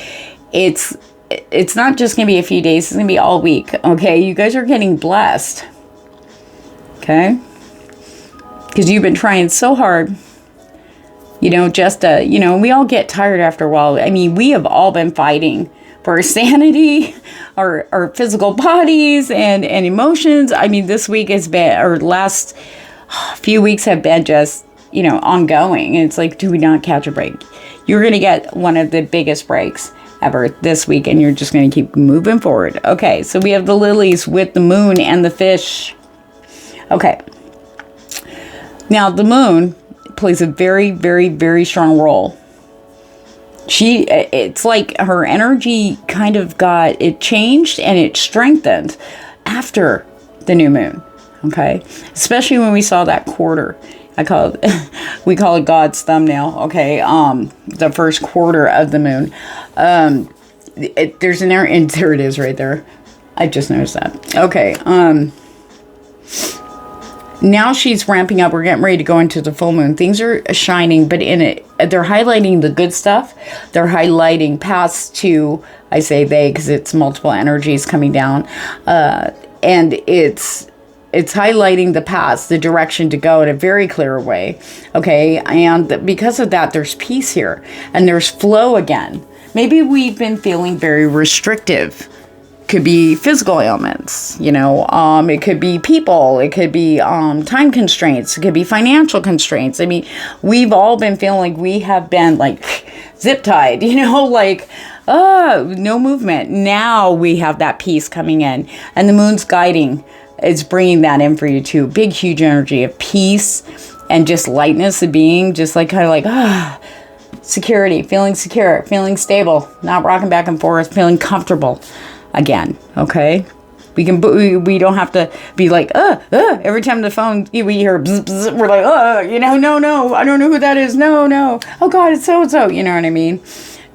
it's not just going to be a few days. It's going to be all week. Okay, you guys are getting blessed. Okay, because you've been trying so hard. You know, just you know, we all get tired after a while. I mean, we have all been fighting for our sanity, our physical bodies, and emotions. I mean, this week has been, or last few weeks have been just, you know, ongoing. And it's like, do we not catch a break? You're going to get one of the biggest breaks ever this week, and you're just going to keep moving forward. Okay, so we have the lilies with the moon and the fish. Okay, now the moon plays a very, very, very strong role. It's like her energy kind of got, it changed and it strengthened after the new moon. Okay, especially when we saw that quarter. We call it God's thumbnail. Okay, the first quarter of the moon. There's an error, and there it is right there. I just noticed that. Okay, now she's ramping up. We're getting ready to go into the full moon. Things are shining, but in it, they're highlighting the good stuff. They're highlighting paths to, I say they, because it's multiple energies coming down, and it's highlighting the paths, the direction to go in a very clear way. Okay, and because of that, there's peace here, and there's flow again. Maybe we've been feeling very restrictive. Could be physical ailments, you know, it could be people, it could be time constraints, it could be financial constraints. I mean, we've all been feeling like we have been like zip tied, you know, like, no movement. Now we have that peace coming in, and the moon's guiding. It's bringing that in for you too. Big, huge energy of peace and just lightness of being, just like kind of like, security, feeling secure, feeling stable, not rocking back and forth, feeling comfortable again. Okay, we don't have to be like, every time the phone we hear bzz, bzz, we're like, you know, no, I don't know who that is. No, oh God, it's so and so. You know what I mean?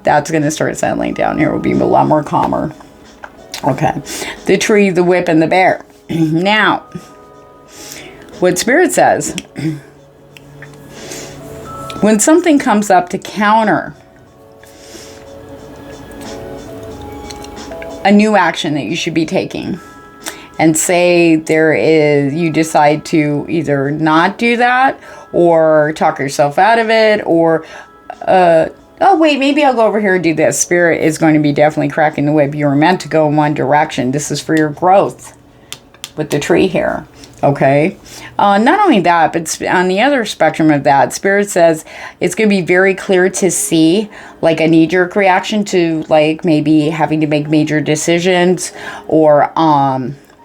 That's gonna start settling down here. We'll be a lot more calmer. Okay, the tree, the whip, and the bear. Now, what Spirit says, when something comes up to counter a new action that you should be taking, and say you decide to either not do that or talk yourself out of it, or oh wait, maybe I'll go over here and do this. Spirit is going to be definitely cracking the whip. You were meant to go in one direction. This is for your growth with the tree here. Okay, not only that, but on the other spectrum of that, Spirit says it's going to be very clear to see like a knee-jerk reaction to like maybe having to make major decisions or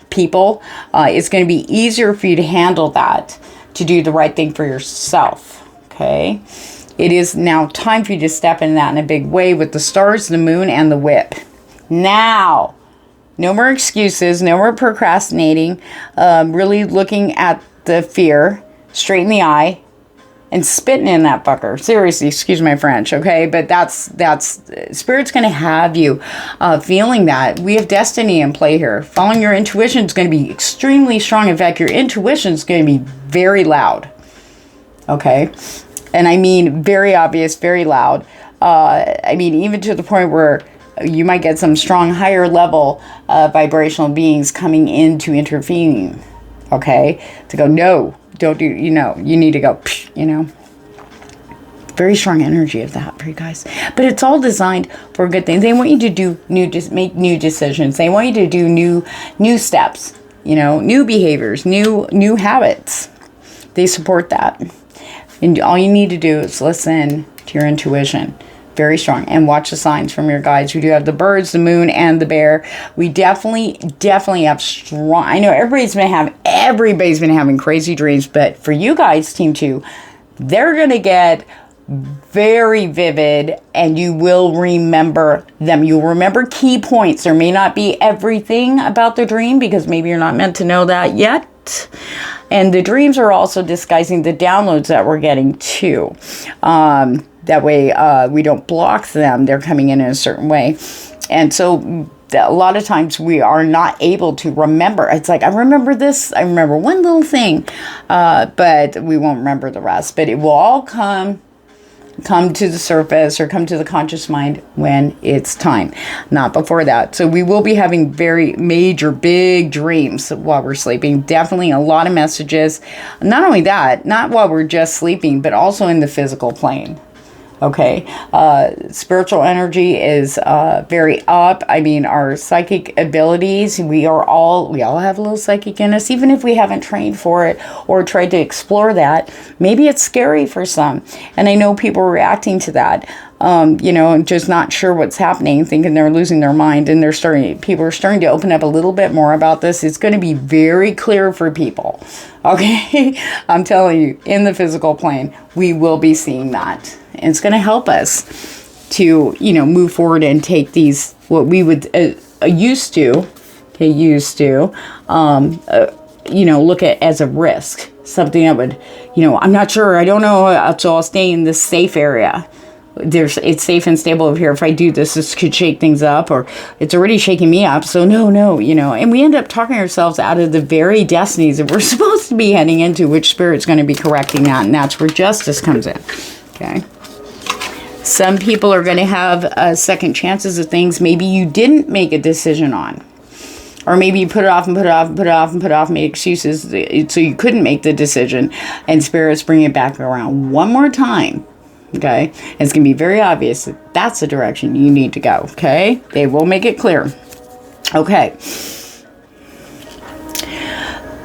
people. It's going to be easier for you to handle that, to do the right thing for yourself. Okay, it is now time for you to step in that in a big way with the stars, the moon, and the whip. Now, no more excuses, no more procrastinating, really looking at the fear straight in the eye and spitting in that fucker. Seriously, excuse my French, okay? But that's Spirit's going to have you feeling that. We have destiny in play here. Following your intuition is going to be extremely strong. In fact, your intuition is going to be very loud, okay? And I mean very obvious, very loud. I mean, even to the point where you might get some strong higher level vibrational beings coming in to intervene, okay? To go, no, don't do, you know, you need to go, you know. Very strong energy of that for you guys. But it's all designed for good things. They want you to do make new decisions. They want you to do new steps, you know, new behaviors, new habits. They support that. And all you need to do is listen to your intuition. Very strong. And watch the signs from your guides. We do have the birds, the moon, and the bear. We definitely have strong. I know everybody's been having crazy dreams, but for you guys, Team 2, they're going to get very vivid, and you will remember them. You'll remember key points. There may not be everything about the dream because maybe you're not meant to know that yet. And the dreams are also disguising the downloads that we're getting too. That way we don't block them. They're coming in a certain way. And so a lot of times we are not able to remember. It's like, I remember this. I remember one little thing, but we won't remember the rest. But it will all come to the surface or come to the conscious mind when it's time, not before that. So we will be having very major, big dreams while we're sleeping. Definitely a lot of messages. Not only that, not while we're just sleeping, but also in the physical plane. Okay, spiritual energy is very up. I mean, our psychic abilities, we all have a little psychic in us, even if we haven't trained for it or tried to explore that. Maybe it's scary for some, and I know people are reacting to that. You know, just not sure what's happening, thinking they're losing their mind, and people are starting to open up a little bit more about this. It's going to be very clear for people. Okay, I'm telling you, in the physical plane, we will be seeing that. And it's going to help us to, you know, move forward and take these, what we would used to, you know, look at as a risk. Something that would, you know, I'm not sure, I don't know, so I'll stay in this safe area. It's safe and stable over here. If I do this, this could shake things up, or it's already shaking me up. So no, you know, and we end up talking ourselves out of the very destinies that we're supposed to be heading into, which Spirit's going to be correcting that. And that's where justice comes in. Okay. Some people are going to have second chances of things maybe you didn't make a decision on. Or maybe you put it off and put it off and put it off and put it off, made excuses so you couldn't make the decision. And Spirit's bringing it back around one more time. Okay? And it's going to be very obvious that that's the direction you need to go. Okay? They will make it clear. Okay.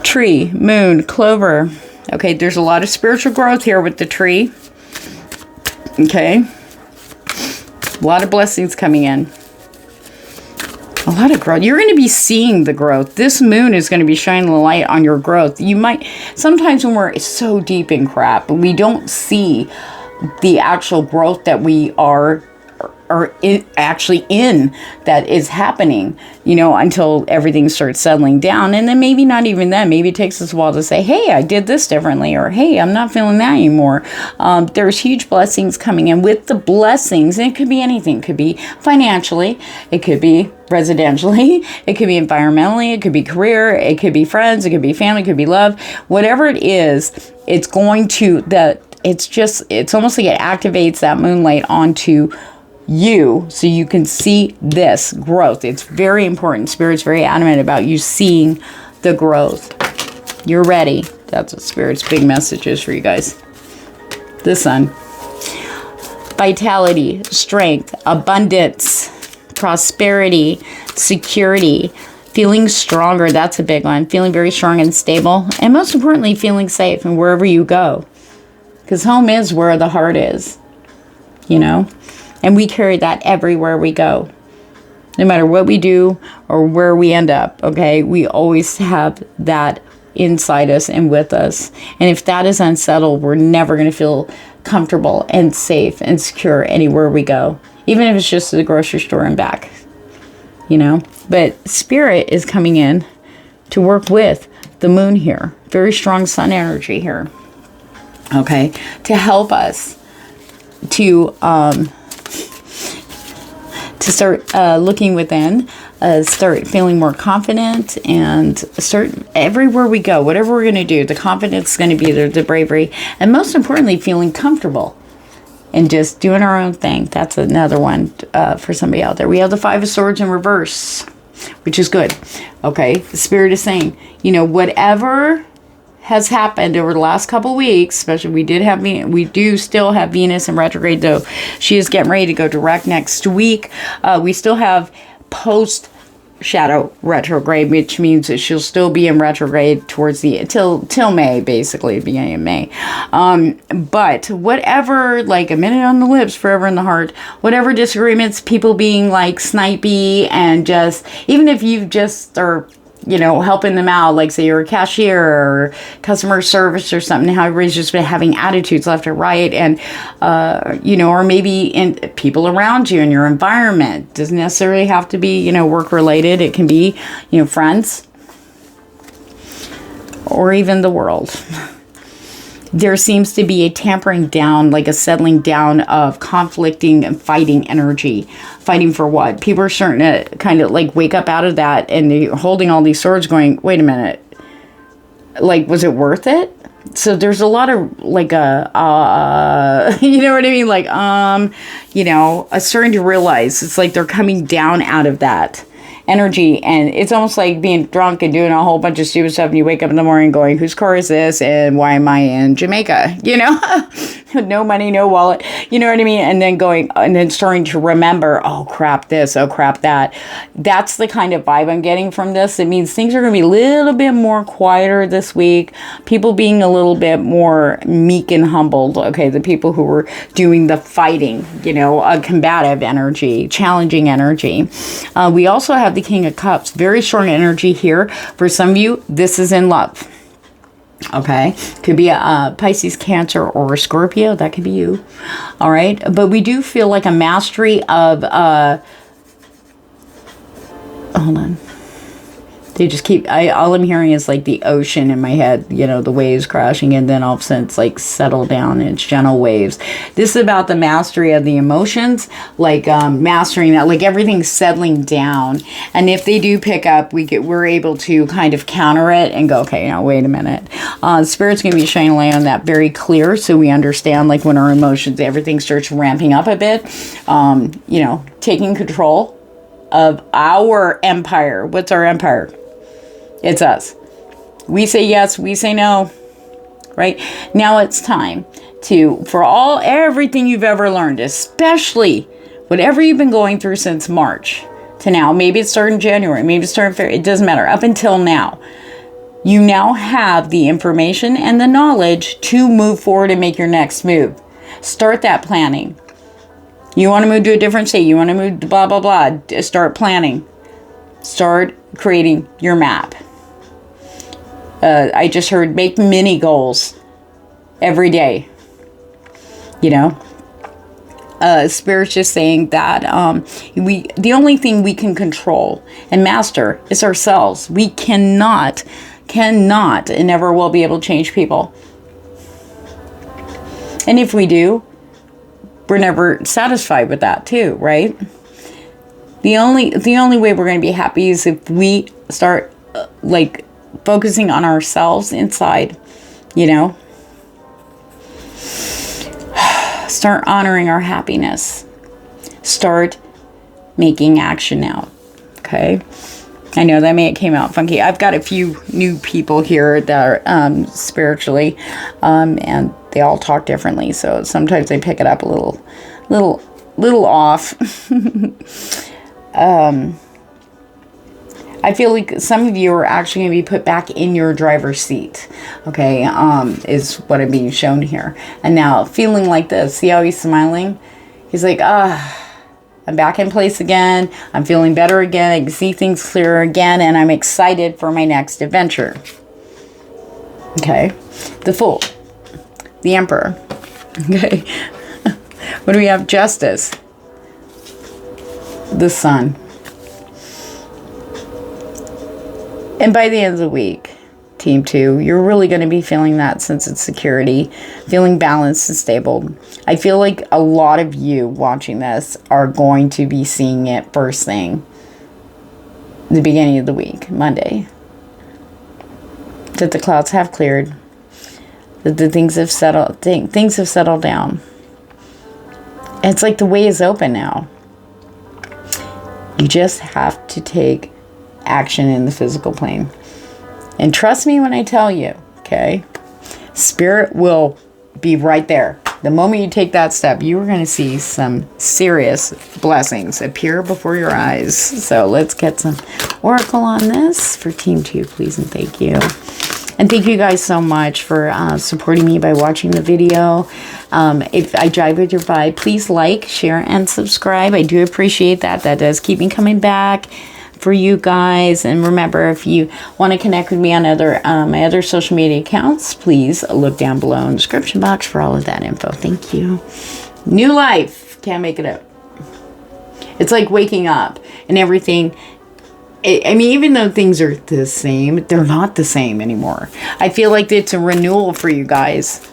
Tree, moon, clover. Okay, there's a lot of spiritual growth here with the tree. Okay? A lot of blessings coming in. A lot of growth. You're going to be seeing the growth. This moon is going to be shining the light on your growth. You might, sometimes when we're so deep in crap, we don't see the actual growth that we are actually in, that is happening, you know, until everything starts settling down. And then maybe not even then. Maybe it takes us a while to say, hey, I did this differently, or hey, I'm not feeling that anymore. There's huge blessings coming in. With the blessings, and it could be anything. It could be financially, it could be residentially, it could be environmentally, it could be career, it could be friends, it could be family, it could be love. Whatever it is, it's going to, it's almost like it activates that moonlight onto you, so you can see this growth. It's very important. Spirit's very adamant about you seeing the growth. You're ready. That's what Spirit's big message is for you guys. The sun. Vitality, strength, abundance, prosperity, security, feeling stronger. That's a big one. Feeling very strong and stable. And most importantly, feeling safe and wherever you go. Because home is where the heart is. You know? And we carry that everywhere we go. No matter what we do or where we end up, okay? We always have that inside us and with us. And if that is unsettled, we're never going to feel comfortable and safe and secure anywhere we go. Even if it's just to the grocery store and back. You know? But Spirit is coming in to work with the moon here. Very strong sun energy here. Okay? To help us to start looking within, start feeling more confident, and start everywhere we go, whatever we're going to do, the confidence is going to be there, the bravery, and most importantly, feeling comfortable and just doing our own thing. That's another one for somebody out there. We have the Five of Swords in reverse, which is good. Okay, the Spirit is saying, you know, whatever has happened over the last couple weeks, especially we do still have Venus in retrograde, though she is getting ready to go direct next week. We still have post shadow retrograde, which means that she'll still be in retrograde towards the till May, basically the beginning of May. But whatever, like a minute on the lips, forever in the heart, whatever disagreements, people being like snipey, and just even if you just are you know, helping them out, like say you're a cashier or customer service or something, how everybody's just been having attitudes left or right, and, you know, or maybe in people around you in your environment. Doesn't necessarily have to be, you know, work related. It can be, you know, friends or even the world. There seems to be a tampering down, like a settling down of conflicting and fighting energy. Fighting for what? People are starting to kind of like wake up out of that, and they're holding all these swords going, wait a minute. Like, was it worth it? So there's a lot of like a, you know what I mean? Like, you know, starting to realize it's like they're coming down out of that energy, and it's almost like being drunk and doing a whole bunch of stupid stuff, and you wake up in the morning going, whose car is this, and why am I in Jamaica, you know? No money, no wallet, you know what I mean? And then going, and then starting to remember, oh crap this, oh crap that. That's the kind of vibe I'm getting from this. It means things are going to be a little bit more quieter this week, people being a little bit more meek and humbled, okay? The people who were doing the fighting, you know, a combative energy, challenging energy. We also have the King of Cups, very strong energy here. For some of you, this is in love. Okay, could be a Pisces, Cancer, or a Scorpio. That could be you. All right, but we do feel like a mastery of hold on. They just keep, all I'm hearing is like the ocean in my head, you know, the waves crashing, and then all of a sudden it's like settle down and it's gentle waves. This is about the mastery of the emotions, like mastering that, like everything's settling down. And if they do pick up, we're able to kind of counter it and go, okay, now wait a minute. Spirit's going to be shining light on that very clear, so we understand like when our emotions, everything starts ramping up a bit, you know, taking control of our empire. What's our empire? It's us. We say yes, we say no, right? Now it's time for everything you've ever learned, especially whatever you've been going through since March to now. Maybe it started in January, maybe it started in February, it doesn't matter. Up until now, you now have the information and the knowledge to move forward and make your next move. Start that planning. You want to move to a different state, you want to move to blah, blah, blah. Start planning. Start creating your map. I just heard make mini goals every day. You know, Spirit's just saying that the only thing we can control and master is ourselves. We cannot, and never will be able to change people. And if we do, we're never satisfied with that too, right? The only way we're going to be happy is if we start like focusing on ourselves inside, you know. Start honoring our happiness. Start making action now, okay? I know that came out funky. I've got a few new people here that are spiritually, and they all talk differently, so sometimes I pick it up a little off. I feel like some of you are actually going to be put back in your driver's seat, okay, is what I'm being shown here. And now, feeling like this, see how he's smiling? He's like, I'm back in place again, I'm feeling better again, I can see things clearer again, and I'm excited for my next adventure. Okay, the Fool, the Emperor, okay. What do we have? Justice, the Sun. And by the end of the week, Team 2, you're really going to be feeling that sense of security, feeling balanced and stable. I feel like a lot of you watching this are going to be seeing it first thing, the beginning of the week, Monday. That the clouds have cleared, that the things have settled down. And it's like the way is open now. You just have to take action in the physical plane. And trust me when I tell you, okay? Spirit will be right there. The moment you take that step, you are going to see some serious blessings appear before your eyes. So let's get some oracle on this for Team 2, please, and thank you. And thank you guys so much for supporting me by watching the video. If I jive with your vibe, please like, share, and subscribe. I do appreciate that. That does keep me coming back for you guys. And remember, if you want to connect with me on my other social media accounts, please look down below in the description box for all of that info. Thank you. New life. Can't make it up. It's like waking up and everything. I mean, even though things are the same, they're not the same anymore. I feel like it's a renewal for you guys.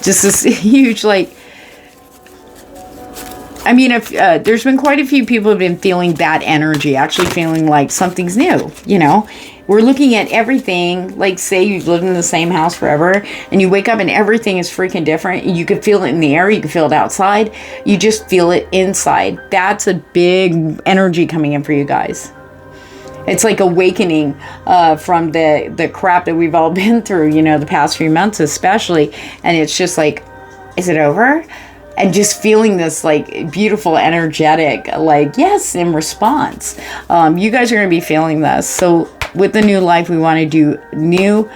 Just this huge, like, I mean, if there's been quite a few people who've been feeling that energy, actually feeling like something's new, you know. We're looking at everything, like, say you've lived in the same house forever, and you wake up and everything is freaking different. You can feel it in the air, you can feel it outside, you just feel it inside. That's a big energy coming in for you guys. It's like awakening from the crap that we've all been through, you know, the past few months especially. And it's just like, is it over? And just feeling this, like, beautiful, energetic, like, yes, in response. You guys are going to be feeling this. So with the new life, we want to do new,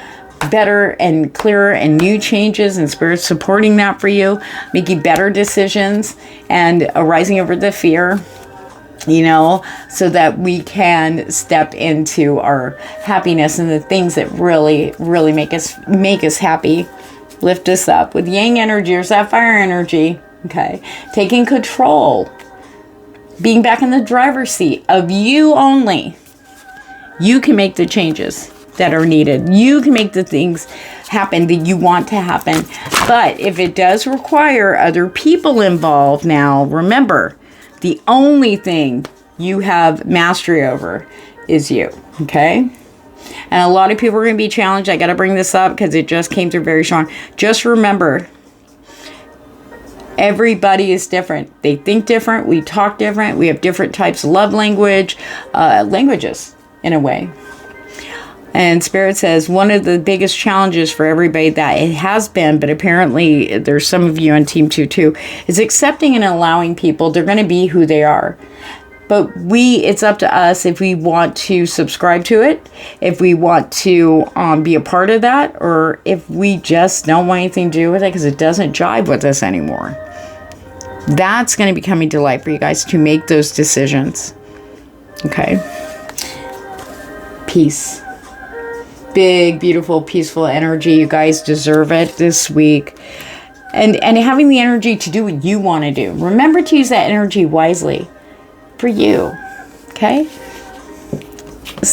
better, and clearer, and new changes, and Spirit's supporting that for you, making better decisions, and arising over the fear, you know, so that we can step into our happiness and the things that really, really make us happy, lift us up with yang energy or sapphire energy. Okay, taking control, being back in the driver's seat of you only. You can make the changes that are needed. You can make the things happen that you want to happen. But if it does require other people involved, now remember, the only thing you have mastery over is you, okay? And a lot of people are going to be challenged. I got to bring this up because it just came through very strong. Just remember, everybody is different. They think different. We talk different. We have different types of love languages in a way. And Spirit says one of the biggest challenges for everybody that it has been, but apparently there's some of you on Team 2 too, is accepting and allowing people. They're going to be who they are. But it's up to us if we want to subscribe to it, if we want to be a part of that, or if we just don't want anything to do with it because it doesn't jive with us anymore. That's going to be coming to light for you guys to make those decisions. Okay? Peace. Big, beautiful, peaceful energy. You guys deserve it this week. And having the energy to do what you want to do. Remember to use that energy wisely for you. Okay?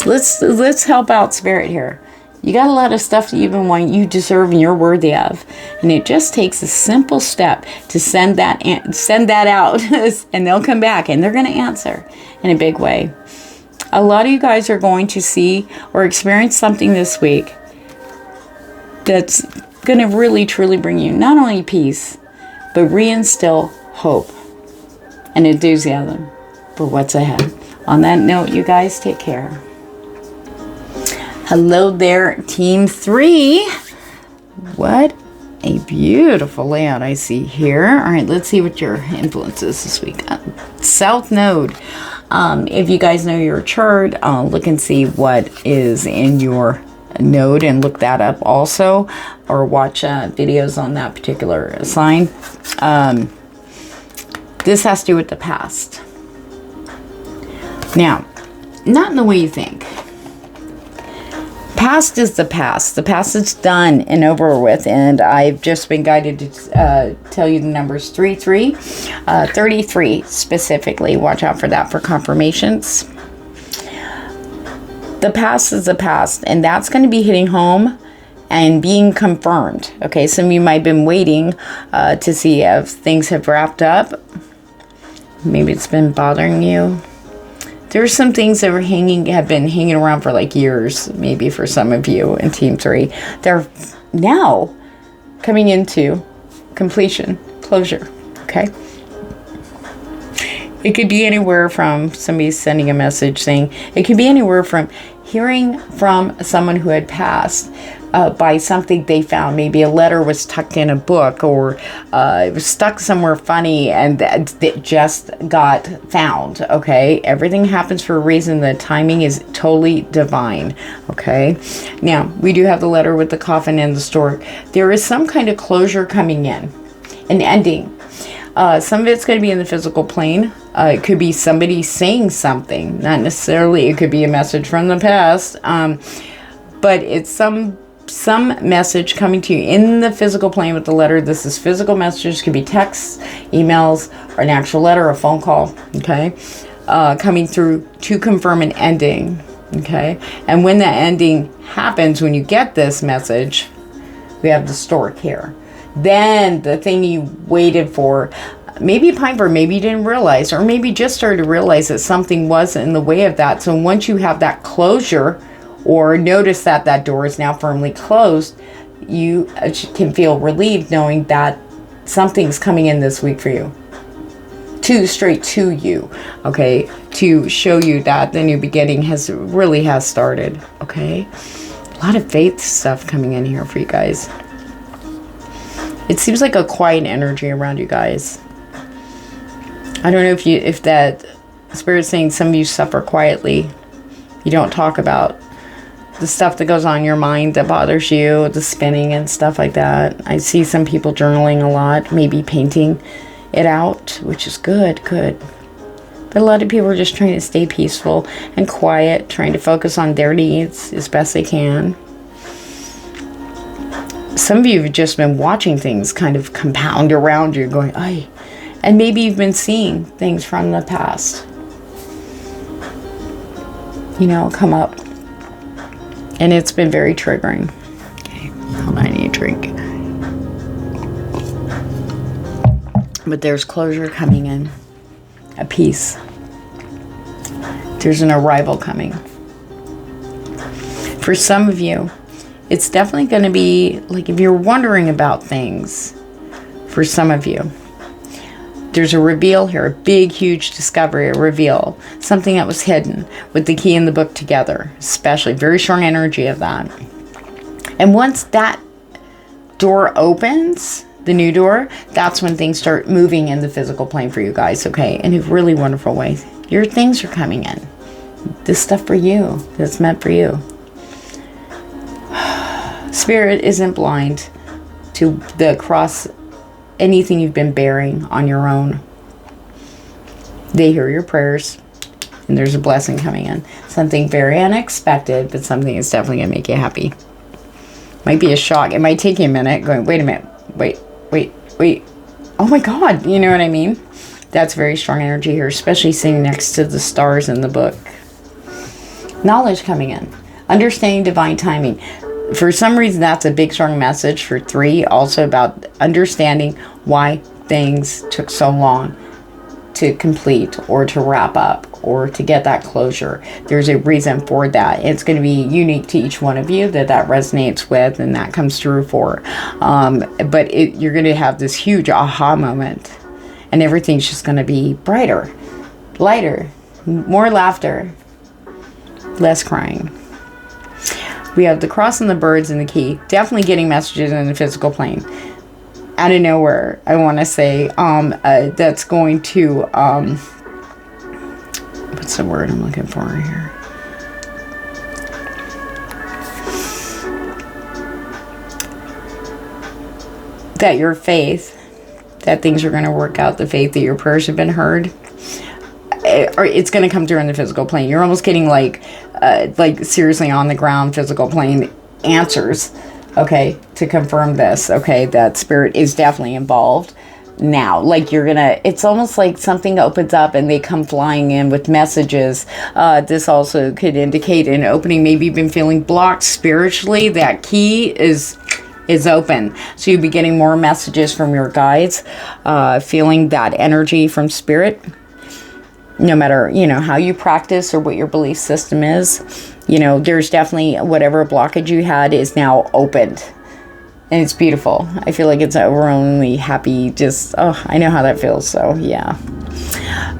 Let's help out Spirit here. You got a lot of stuff that you deserve and you're worthy of. And it just takes a simple step to send that out. And they'll come back and they're going to answer in a big way. A lot of you guys are going to see or experience something this week that's going to really, truly bring you not only peace, but reinstill hope and enthusiasm for what's ahead. On that note, you guys take care. Hello there, Team 3. What a beautiful layout I see here. All right, let's see what your influence is this week. South Node. If you guys know your chart, look and see what is in your node and look that up also, or watch videos on that particular sign. This has to do with the past. Now, not in the way you think. Past is the past. The past is done and over with. And I've just been guided to tell you the numbers 33 specifically. Watch out for that for confirmations. The past is the past. And that's going to be hitting home and being confirmed. Okay, some of you might have been waiting to see if things have wrapped up. Maybe it's been bothering you. There's some things that have been hanging around for like years, maybe for some of you in Team 3. They're now coming into completion, closure, okay? It could be anywhere from somebody sending a message saying, it could be anywhere from hearing from someone who had passed by something they found. Maybe a letter was tucked in a book, or it was stuck somewhere funny and it just got found, okay? Everything happens for a reason. The timing is totally divine, okay? Now, we do have the letter with the coffin and the stork. There is some kind of closure coming in, an ending. Some of it's going to be in the physical plane. It could be somebody saying something. Not necessarily. It could be a message from the past. But it's some message coming to you in the physical plane with the letter. This is physical messages. Could be texts, emails, or an actual letter, a phone call. Okay. Coming through to confirm an ending. Okay. And when that ending happens, when you get this message, we have the stork here. Then the thing you waited for, maybe pined for, maybe you didn't realize, or maybe just started to realize that something was in the way of that. So once you have that closure, or notice that that door is now firmly closed, you can feel relieved knowing that something's coming in this week for you. Straight to you, okay, to show you that the new beginning really has started, okay? A lot of faith stuff coming in here for you guys. It seems like a quiet energy around you guys. I don't know if that spirit's saying some of you suffer quietly. You don't talk about the stuff that goes on in your mind that bothers you, the spinning and stuff like that. I see some people journaling a lot, maybe painting it out, which is good. But a lot of people are just trying to stay peaceful and quiet, trying to focus on their needs as best they can. Some of you have just been watching things kind of compound around you, going, ay. And maybe you've been seeing things from the past, come up. And it's been very triggering. Okay, hold on, I need a drink. But there's closure coming in. A peace. There's an arrival coming. For some of you, it's definitely going to be, like, if you're wondering about things, for some of you, there's a reveal here, a big, huge discovery, a reveal. Something that was hidden with the key and the book together, especially. Very strong energy of that. And once that door opens, the new door, that's when things start moving in the physical plane for you guys, okay? In a really wonderful way. Your things are coming in. This stuff for you, that's meant for you. Spirit isn't blind to the cross, anything you've been bearing on your own. They hear your prayers, and there's a blessing coming in. Something very unexpected, but something that's definitely going to make you happy. Might be a shock. It might take you a minute going, wait a minute, wait. Oh my God, you know what I mean? That's very strong energy here, especially sitting next to the stars in the book. Knowledge coming in. Understanding divine timing. For some reason, that's a big, strong message for 3. Also about understanding why things took so long to complete or to wrap up or to get that closure. There's a reason for that. It's going to be unique to each one of you that resonates with and that comes through for. But you're going to have this huge aha moment and everything's just going to be brighter, lighter, more laughter, less crying. We have the cross and the birds and the key. Definitely getting messages in the physical plane. Out of nowhere, I want to say, that's going to, what's the word I'm looking for here? That your faith, that things are going to work out, the faith that your prayers have been heard, it's going to come through in the physical plane. You're almost getting like seriously on the ground physical plane answers, okay, to confirm this, okay, that spirit is definitely involved now. Like it's almost like something opens up and they come flying in with messages. This also could indicate an opening. Maybe you've been feeling blocked spiritually. That key is open. So you'll be getting more messages from your guides, feeling that energy from spirit. No matter, how you practice or what your belief system is, there's definitely whatever blockage you had is now opened. And it's beautiful. I feel like it's overwhelmingly happy. Just, I know how that feels. So, yeah.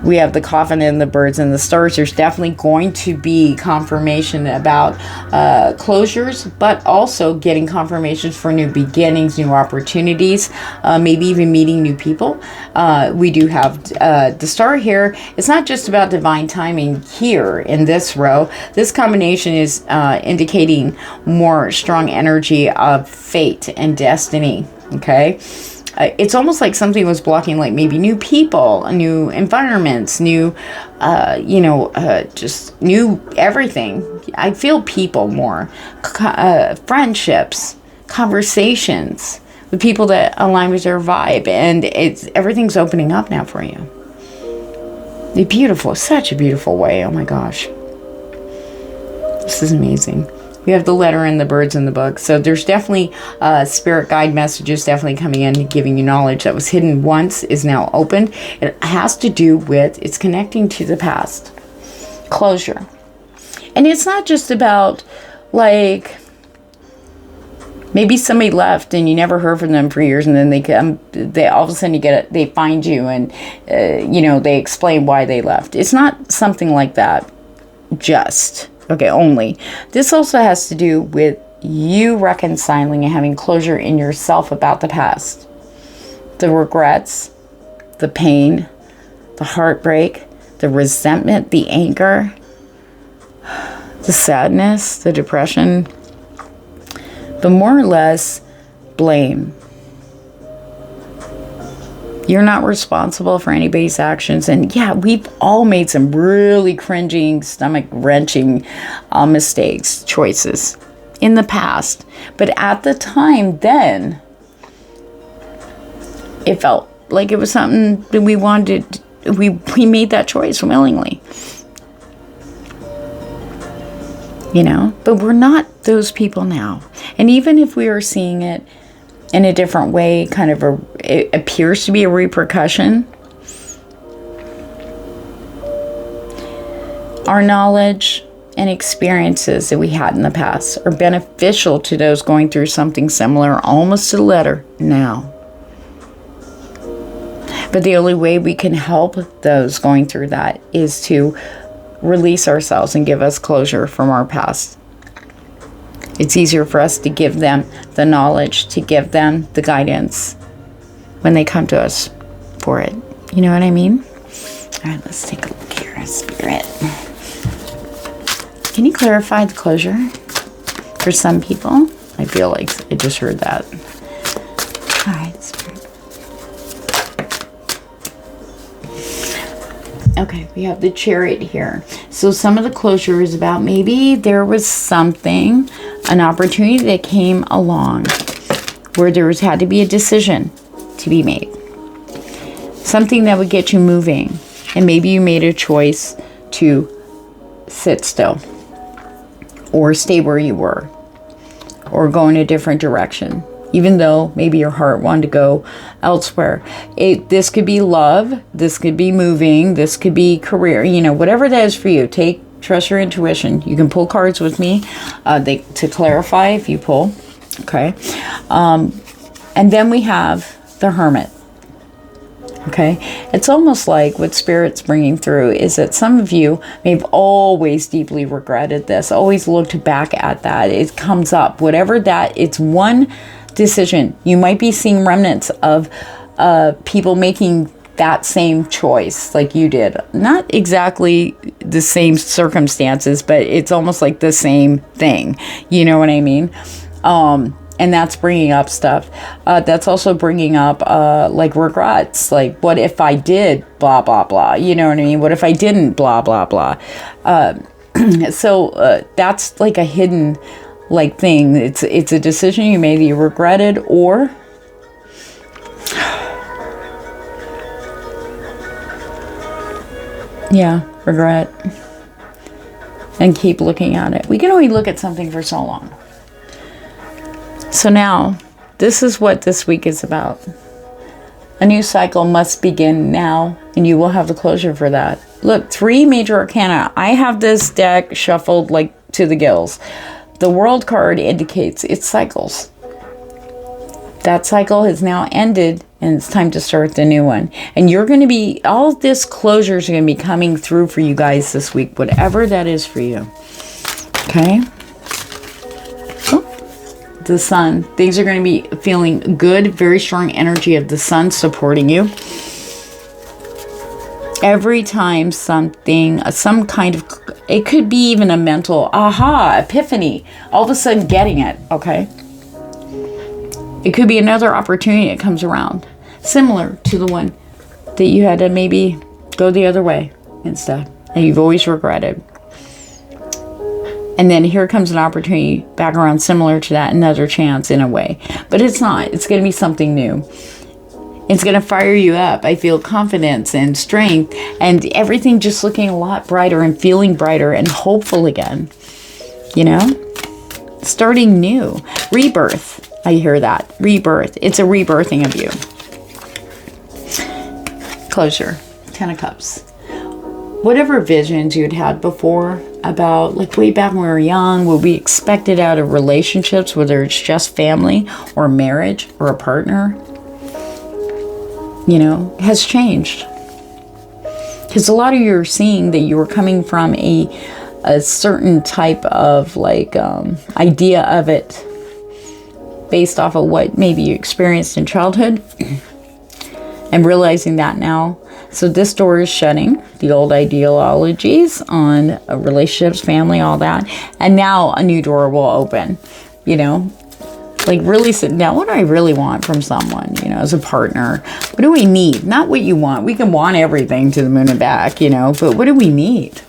We have the coffin and the birds and the stars. There's definitely going to be confirmation about closures, but also getting confirmations for new beginnings, new opportunities, maybe even meeting new people. We do have the star here. It's not just about divine timing here in this row. This combination is indicating more strong energy of fate and destiny. Okay. it's almost like something was blocking, like maybe new people, new environments, new, just new everything. I feel people more, friendships, conversations with people that align with their vibe, and everything's opening up now for you. The beautiful, such a beautiful way. Oh my gosh, this is amazing. We have the letter and the birds in the book. So there's definitely spirit guide messages definitely coming in, giving you knowledge that was hidden once is now opened. It has to do with, it's connecting to the past. Closure. And it's not just about, like, maybe somebody left and you never heard from them for years, and then they all of a sudden they find you, and they explain why they left. It's not something like that. Only. This also has to do with you reconciling and having closure in yourself about the past. The regrets, the pain, the heartbreak, the resentment, the anger, the sadness, the depression, the more or less blame. You're not responsible for anybody's actions. And yeah, we've all made some really cringing, stomach-wrenching mistakes, choices in the past. But at the time then, it felt like it was something that we wanted. We made that choice willingly. But we're not those people now. And even if we are seeing it in a different way, it appears to be a repercussion, our knowledge and experiences that we had in the past are beneficial to those going through something similar, almost to the letter now. But the only way we can help those going through that is to release ourselves and give us closure from our past. It's easier for us to give them the knowledge, to give them the guidance when they come to us for it. You know what I mean? All right, let's take a look here. Spirit. Can you clarify the closure for some people? I feel like I just heard that. All right, Spirit. Okay, we have the Chariot here. So some of the closure is about maybe there was something, an opportunity that came along where had to be a decision to be made. Something that would get you moving. And maybe you made a choice to sit still or stay where you were or go in a different direction, even though maybe your heart wanted to go elsewhere. This could be love, this could be moving, this could be career, whatever that is for you. Trust your intuition. You can pull cards with me to clarify if you pull. Okay. And then we have the Hermit. Okay. It's almost like what Spirit's bringing through is that some of you may have always deeply regretted this, always looked back at that. It comes up, whatever that, it's one decision. You might be seeing remnants of people making that same choice like you did. Not exactly the same circumstances, but it's almost like the same thing. You know what I mean? And that's bringing up stuff. That's also bringing up like regrets. Like, what if I did blah, blah, blah? You know what I mean? What if I didn't blah, blah, blah? So that's like a hidden like thing. It's a decision you made that you regretted, or regret, and keep looking at it. We can only look at something for so long. So now, this is what this week is about. A new cycle must begin now, and you will have the closure for that. Look, 3 major arcana. I have this deck shuffled like to the gills. The World card indicates its cycles. That cycle has now ended, and it's time to start the new one. And you're going to be, all this closures are going to be coming through for you guys this week, whatever that is for you. Okay? The Sun. Things are going to be feeling good. Very strong energy of the Sun supporting you. Every time something, some kind of, it could be even a mental aha, epiphany, all of a sudden getting it, okay? It could be another opportunity that comes around, similar to the one that you had to maybe go the other way instead, and you've always regretted. And then here comes an opportunity back around similar to that, another chance in a way. But it's not. It's going to be something new. It's going to fire you up. I feel confidence and strength and everything just looking a lot brighter and feeling brighter and hopeful again. You know? Starting new. Rebirth. I hear that. Rebirth. It's a rebirthing of you. Closure. 10 of Cups. Whatever visions you'd had before about, like way back when we were young, what we expected out of relationships, whether it's just family or marriage or a partner, you know, has changed. Because a lot of you are seeing that you were coming from a certain type of like idea of it based off of what maybe you experienced in childhood and realizing that now. So this door is shutting, the old ideologies on relationships, family, all that. And now a new door will open, you know. Like really sit down, what do I really want from someone, you know, as a partner? What do we need? Not what you want. We can want everything to the moon and back, you know, but what do we need?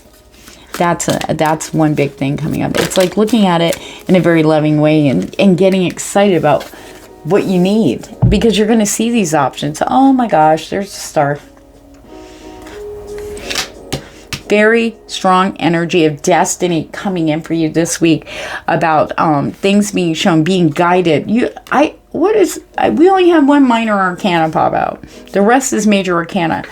That's one big thing coming up. It's like looking at it in a very loving way and getting excited about what you need. Because you're going to see these options. Oh my gosh, there's a star. Very strong energy of destiny coming in for you this week about things being shown, being guided. We only have one minor arcana pop out. The rest is major arcana.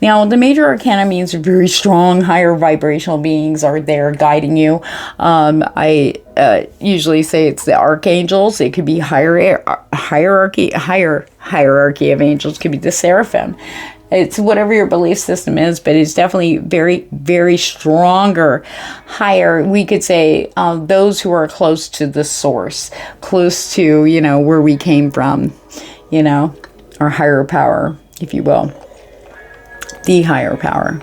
Now, the major arcana means very strong, higher vibrational beings are there guiding you. I usually say it's the archangels. It could be hierarchy of angels. It could be the seraphim. It's whatever your belief system is, but it's definitely very, very stronger, higher. We could say those who are close to the source, close to, you know, where we came from, you know, our higher power, if you will. The higher power.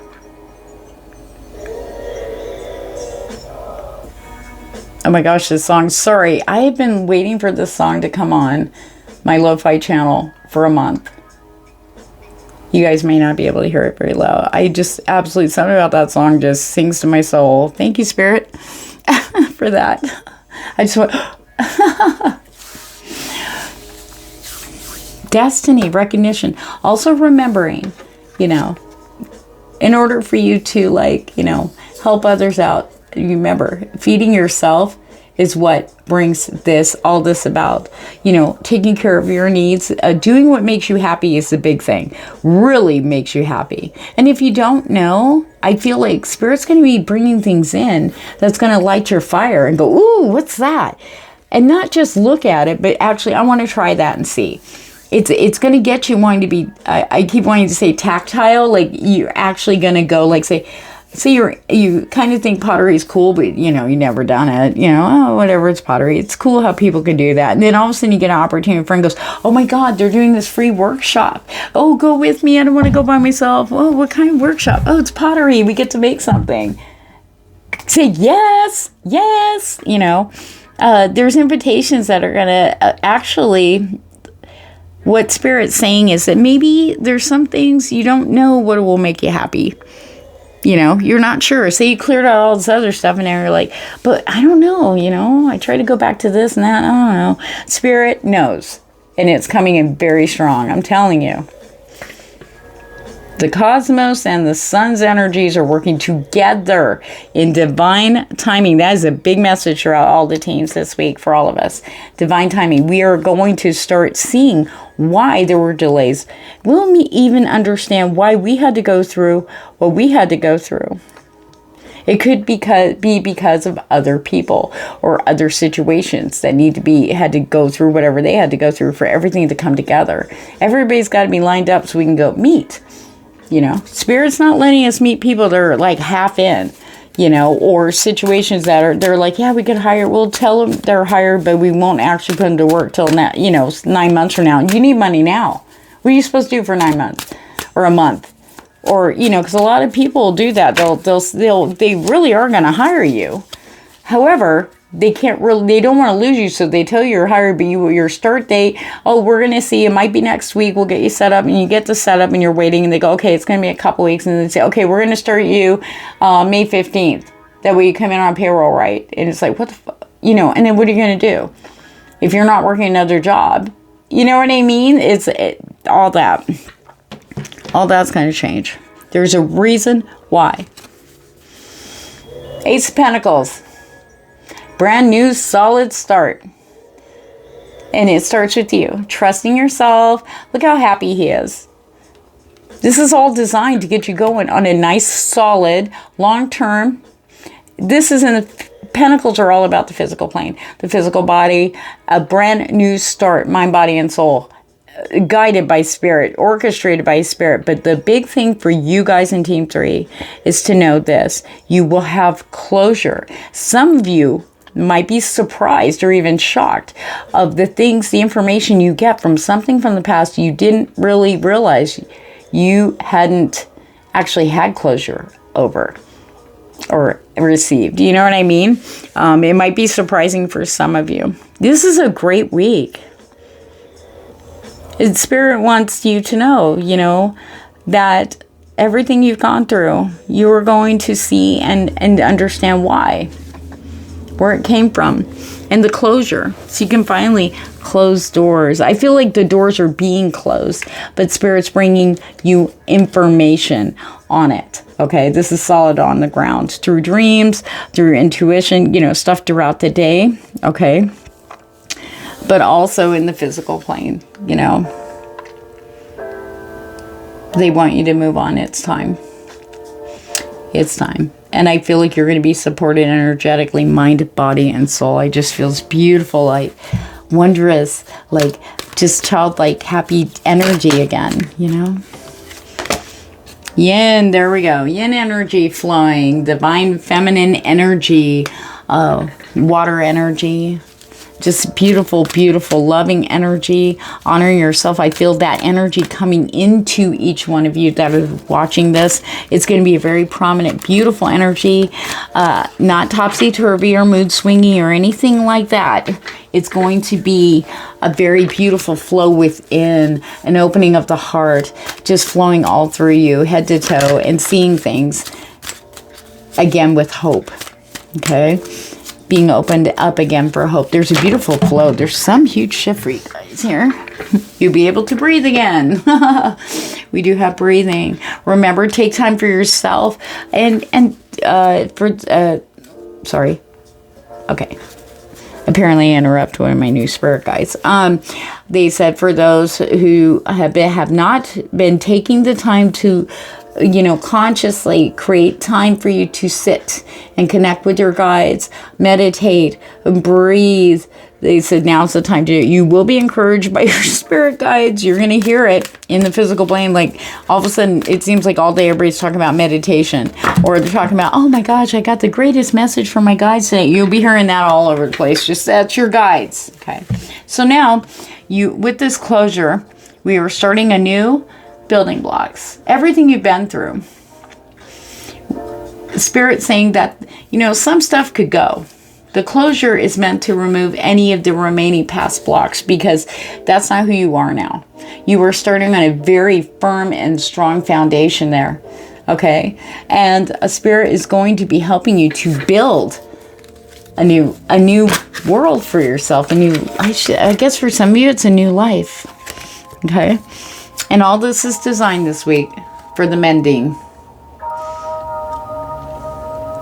Oh my gosh, this song. Sorry, I have been waiting for this song to come on my lo-fi channel for a month. You guys may not be able to hear it very loud. I just absolutely, something about that song just sings to my soul. Thank you, Spirit, for that. I just went, destiny, recognition. Also remembering, you know, in order for you to, like, you know, help others out, remember, feeding yourself is what brings all this about. You know, taking care of your needs, doing what makes you happy is the big thing. Really makes you happy. And if you don't know, I feel like Spirit's going to be bringing things in that's going to light your fire and go, ooh, what's that? And not just look at it, but actually, I want to try that and see. It's going to get you wanting to be, I keep wanting to say tactile, like you're actually going to go, like say you kind of think pottery is cool, but you know, you never done it, you know, oh, whatever, it's pottery. It's cool how people can do that. And then all of a sudden you get an opportunity, a friend goes, oh my God, they're doing this free workshop. Oh, go with me. I don't want to go by myself. Oh, what kind of workshop? Oh, it's pottery. We get to make something. Say yes, you know, there's invitations that are going to actually, what Spirit's saying is that maybe there's some things you don't know what will make you happy. You know, you're not sure. Say you cleared out all this other stuff and now you're like, but I don't know, you know, I try to go back to this and that. I don't know. Spirit knows. And it's coming in very strong. I'm telling you. The cosmos and the sun's energies are working together in divine timing. That is a big message throughout all the teams this week for all of us. Divine timing. We are going to start seeing why there were delays. We'll even understand why we had to go through what we had to go through. It could be because of other people or other situations that had to go through whatever they had to go through for everything to come together. Everybody's got to be lined up so we can go meet. You know, Spirit's not letting us meet people that are like half in, you know, or situations that they're like, yeah, we could hire, we'll tell them they're hired, but we won't actually put them to work till now, you know, 9 months from now. You need money now. What are you supposed to do for 9 months or a month? Or, you know, because a lot of people do that. They really are going to hire you. However, they can't really, they don't want to lose you, so they tell you you're hired, but your start date, oh, we're going to see, it might be next week, we'll get you set up, and you get the setup, and you're waiting, and they go, okay, it's going to be a couple weeks, and they say, okay, we're going to start you May 15th. That way you come in on payroll, right? And it's like, what the fuck? You know, and then what are you going to do if you're not working another job? You know what I mean? All that's going to change. There's a reason why. Ace of Pentacles. Brand new, solid start. And it starts with you. Trusting yourself. Look how happy he is. This is all designed to get you going on a nice, solid, long-term. This is in the... Pentacles are all about the physical plane. The physical body. A brand new start. Mind, body, and soul. Guided by spirit, orchestrated by spirit. But the big thing for you guys in Team 3 is to know this. You will have closure. Some of you might be surprised or even shocked of the things, the information you get from something from the past you didn't really realize you hadn't actually had closure over or received. You know what I mean? It might be surprising for some of you. This is a great week. Spirit wants you to know, you know, that everything you've gone through, you are going to see and understand why, where it came from, and the closure. So you can finally close doors. I feel like the doors are being closed, but Spirit's bringing you information on it. Okay, this is solid on the ground through dreams, through intuition, you know, stuff throughout the day. Okay. But also in the physical plane, you know. They want you to move on. It's time. It's time. And I feel like you're going to be supported energetically, mind, body, and soul. I just feels beautiful, like wondrous, like just childlike, happy energy again, you know. Yin, there we go. Yin energy flowing. Divine feminine energy. Water energy. Just beautiful, beautiful, loving energy, honoring yourself. I feel that energy coming into each one of you that are watching this. It's going to be a very prominent, beautiful energy, not topsy-turvy or mood swingy or anything like that. It's going to be a very beautiful flow within, an opening of the heart, just flowing all through you, head to toe, and seeing things, again, with hope, okay? Being opened up again for hope. There's a beautiful flow. There's some huge shift for you guys here. You'll be able to breathe again. We do have breathing. Remember, take time for yourself. Sorry. Okay. Apparently I interrupt one of my new spirit guides. They said for those who have not been taking the time to, you know, consciously create time for you to sit and connect with your guides, meditate, breathe. They said now's the time to do it. You will be encouraged by your spirit guides. You're going to hear it in the physical plane. Like all of a sudden, it seems like all day everybody's talking about meditation, or they're talking about, oh my gosh, I got the greatest message from my guides today. You'll be hearing that all over the place. Just that's your guides. Okay. So now with this closure, we are starting a new building blocks. Everything you've been through. Spirit saying that, you know, some stuff could go. The closure is meant to remove any of the remaining past blocks, because that's not who you are now. You are starting on a very firm and strong foundation there. Okay? And a spirit is going to be helping you to build a new world for yourself. I guess for some of you, it's a new life. Okay? And all this is designed this week for the mending.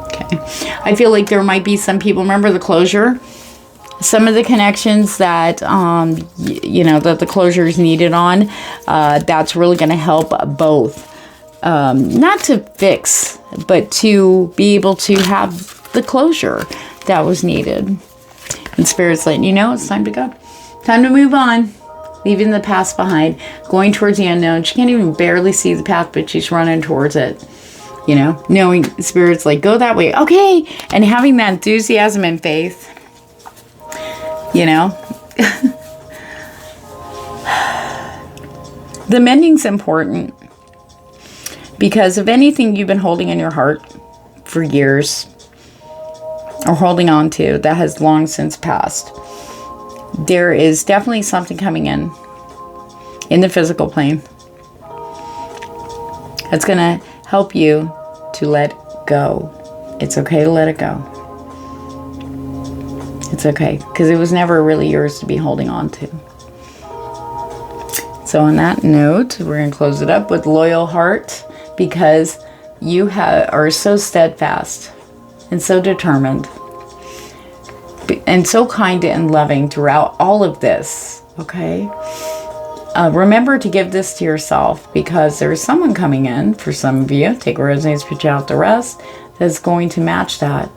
Okay. I feel like there might be some people, remember the closure? Some of the connections that, you know, that the closure is needed on, that's really going to help both. Not to fix, but to be able to have the closure that was needed. And Spirit's letting you know it's time to go. Time to move on. Leaving the past behind, going towards the unknown. She can't even barely see the path, but she's running towards it. You know, knowing Spirit's like, go that way. Okay. And having that enthusiasm and faith. You know. The mending's important. Because of anything you've been holding in your heart for years. or holding on to that has long since passed. There is definitely something coming in the physical plane. It's going to help you to let go. It's okay to let it go. It's okay, because it was never really yours to be holding on to. So on that note, we're going to close it up with loyal heart, because you are so steadfast and so determined and so kind and loving throughout all of this, okay? Remember to give this to yourself, because there's someone coming in, for some of you, take what resonates, put out the rest, that's going to match that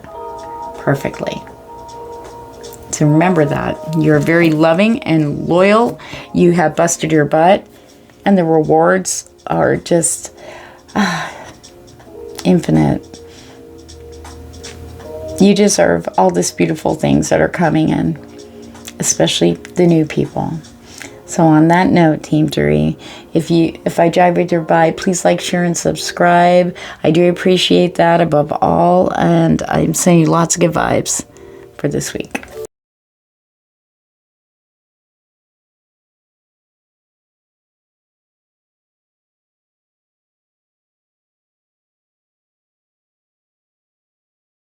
perfectly. So remember that. You're very loving and loyal. You have busted your butt, and the rewards are just infinite. You deserve all these beautiful things that are coming in, especially the new people. So on that note, Team 3, if I jive with your vibe, please like, share, and subscribe. I do appreciate that above all, and I'm sending you lots of good vibes for this week.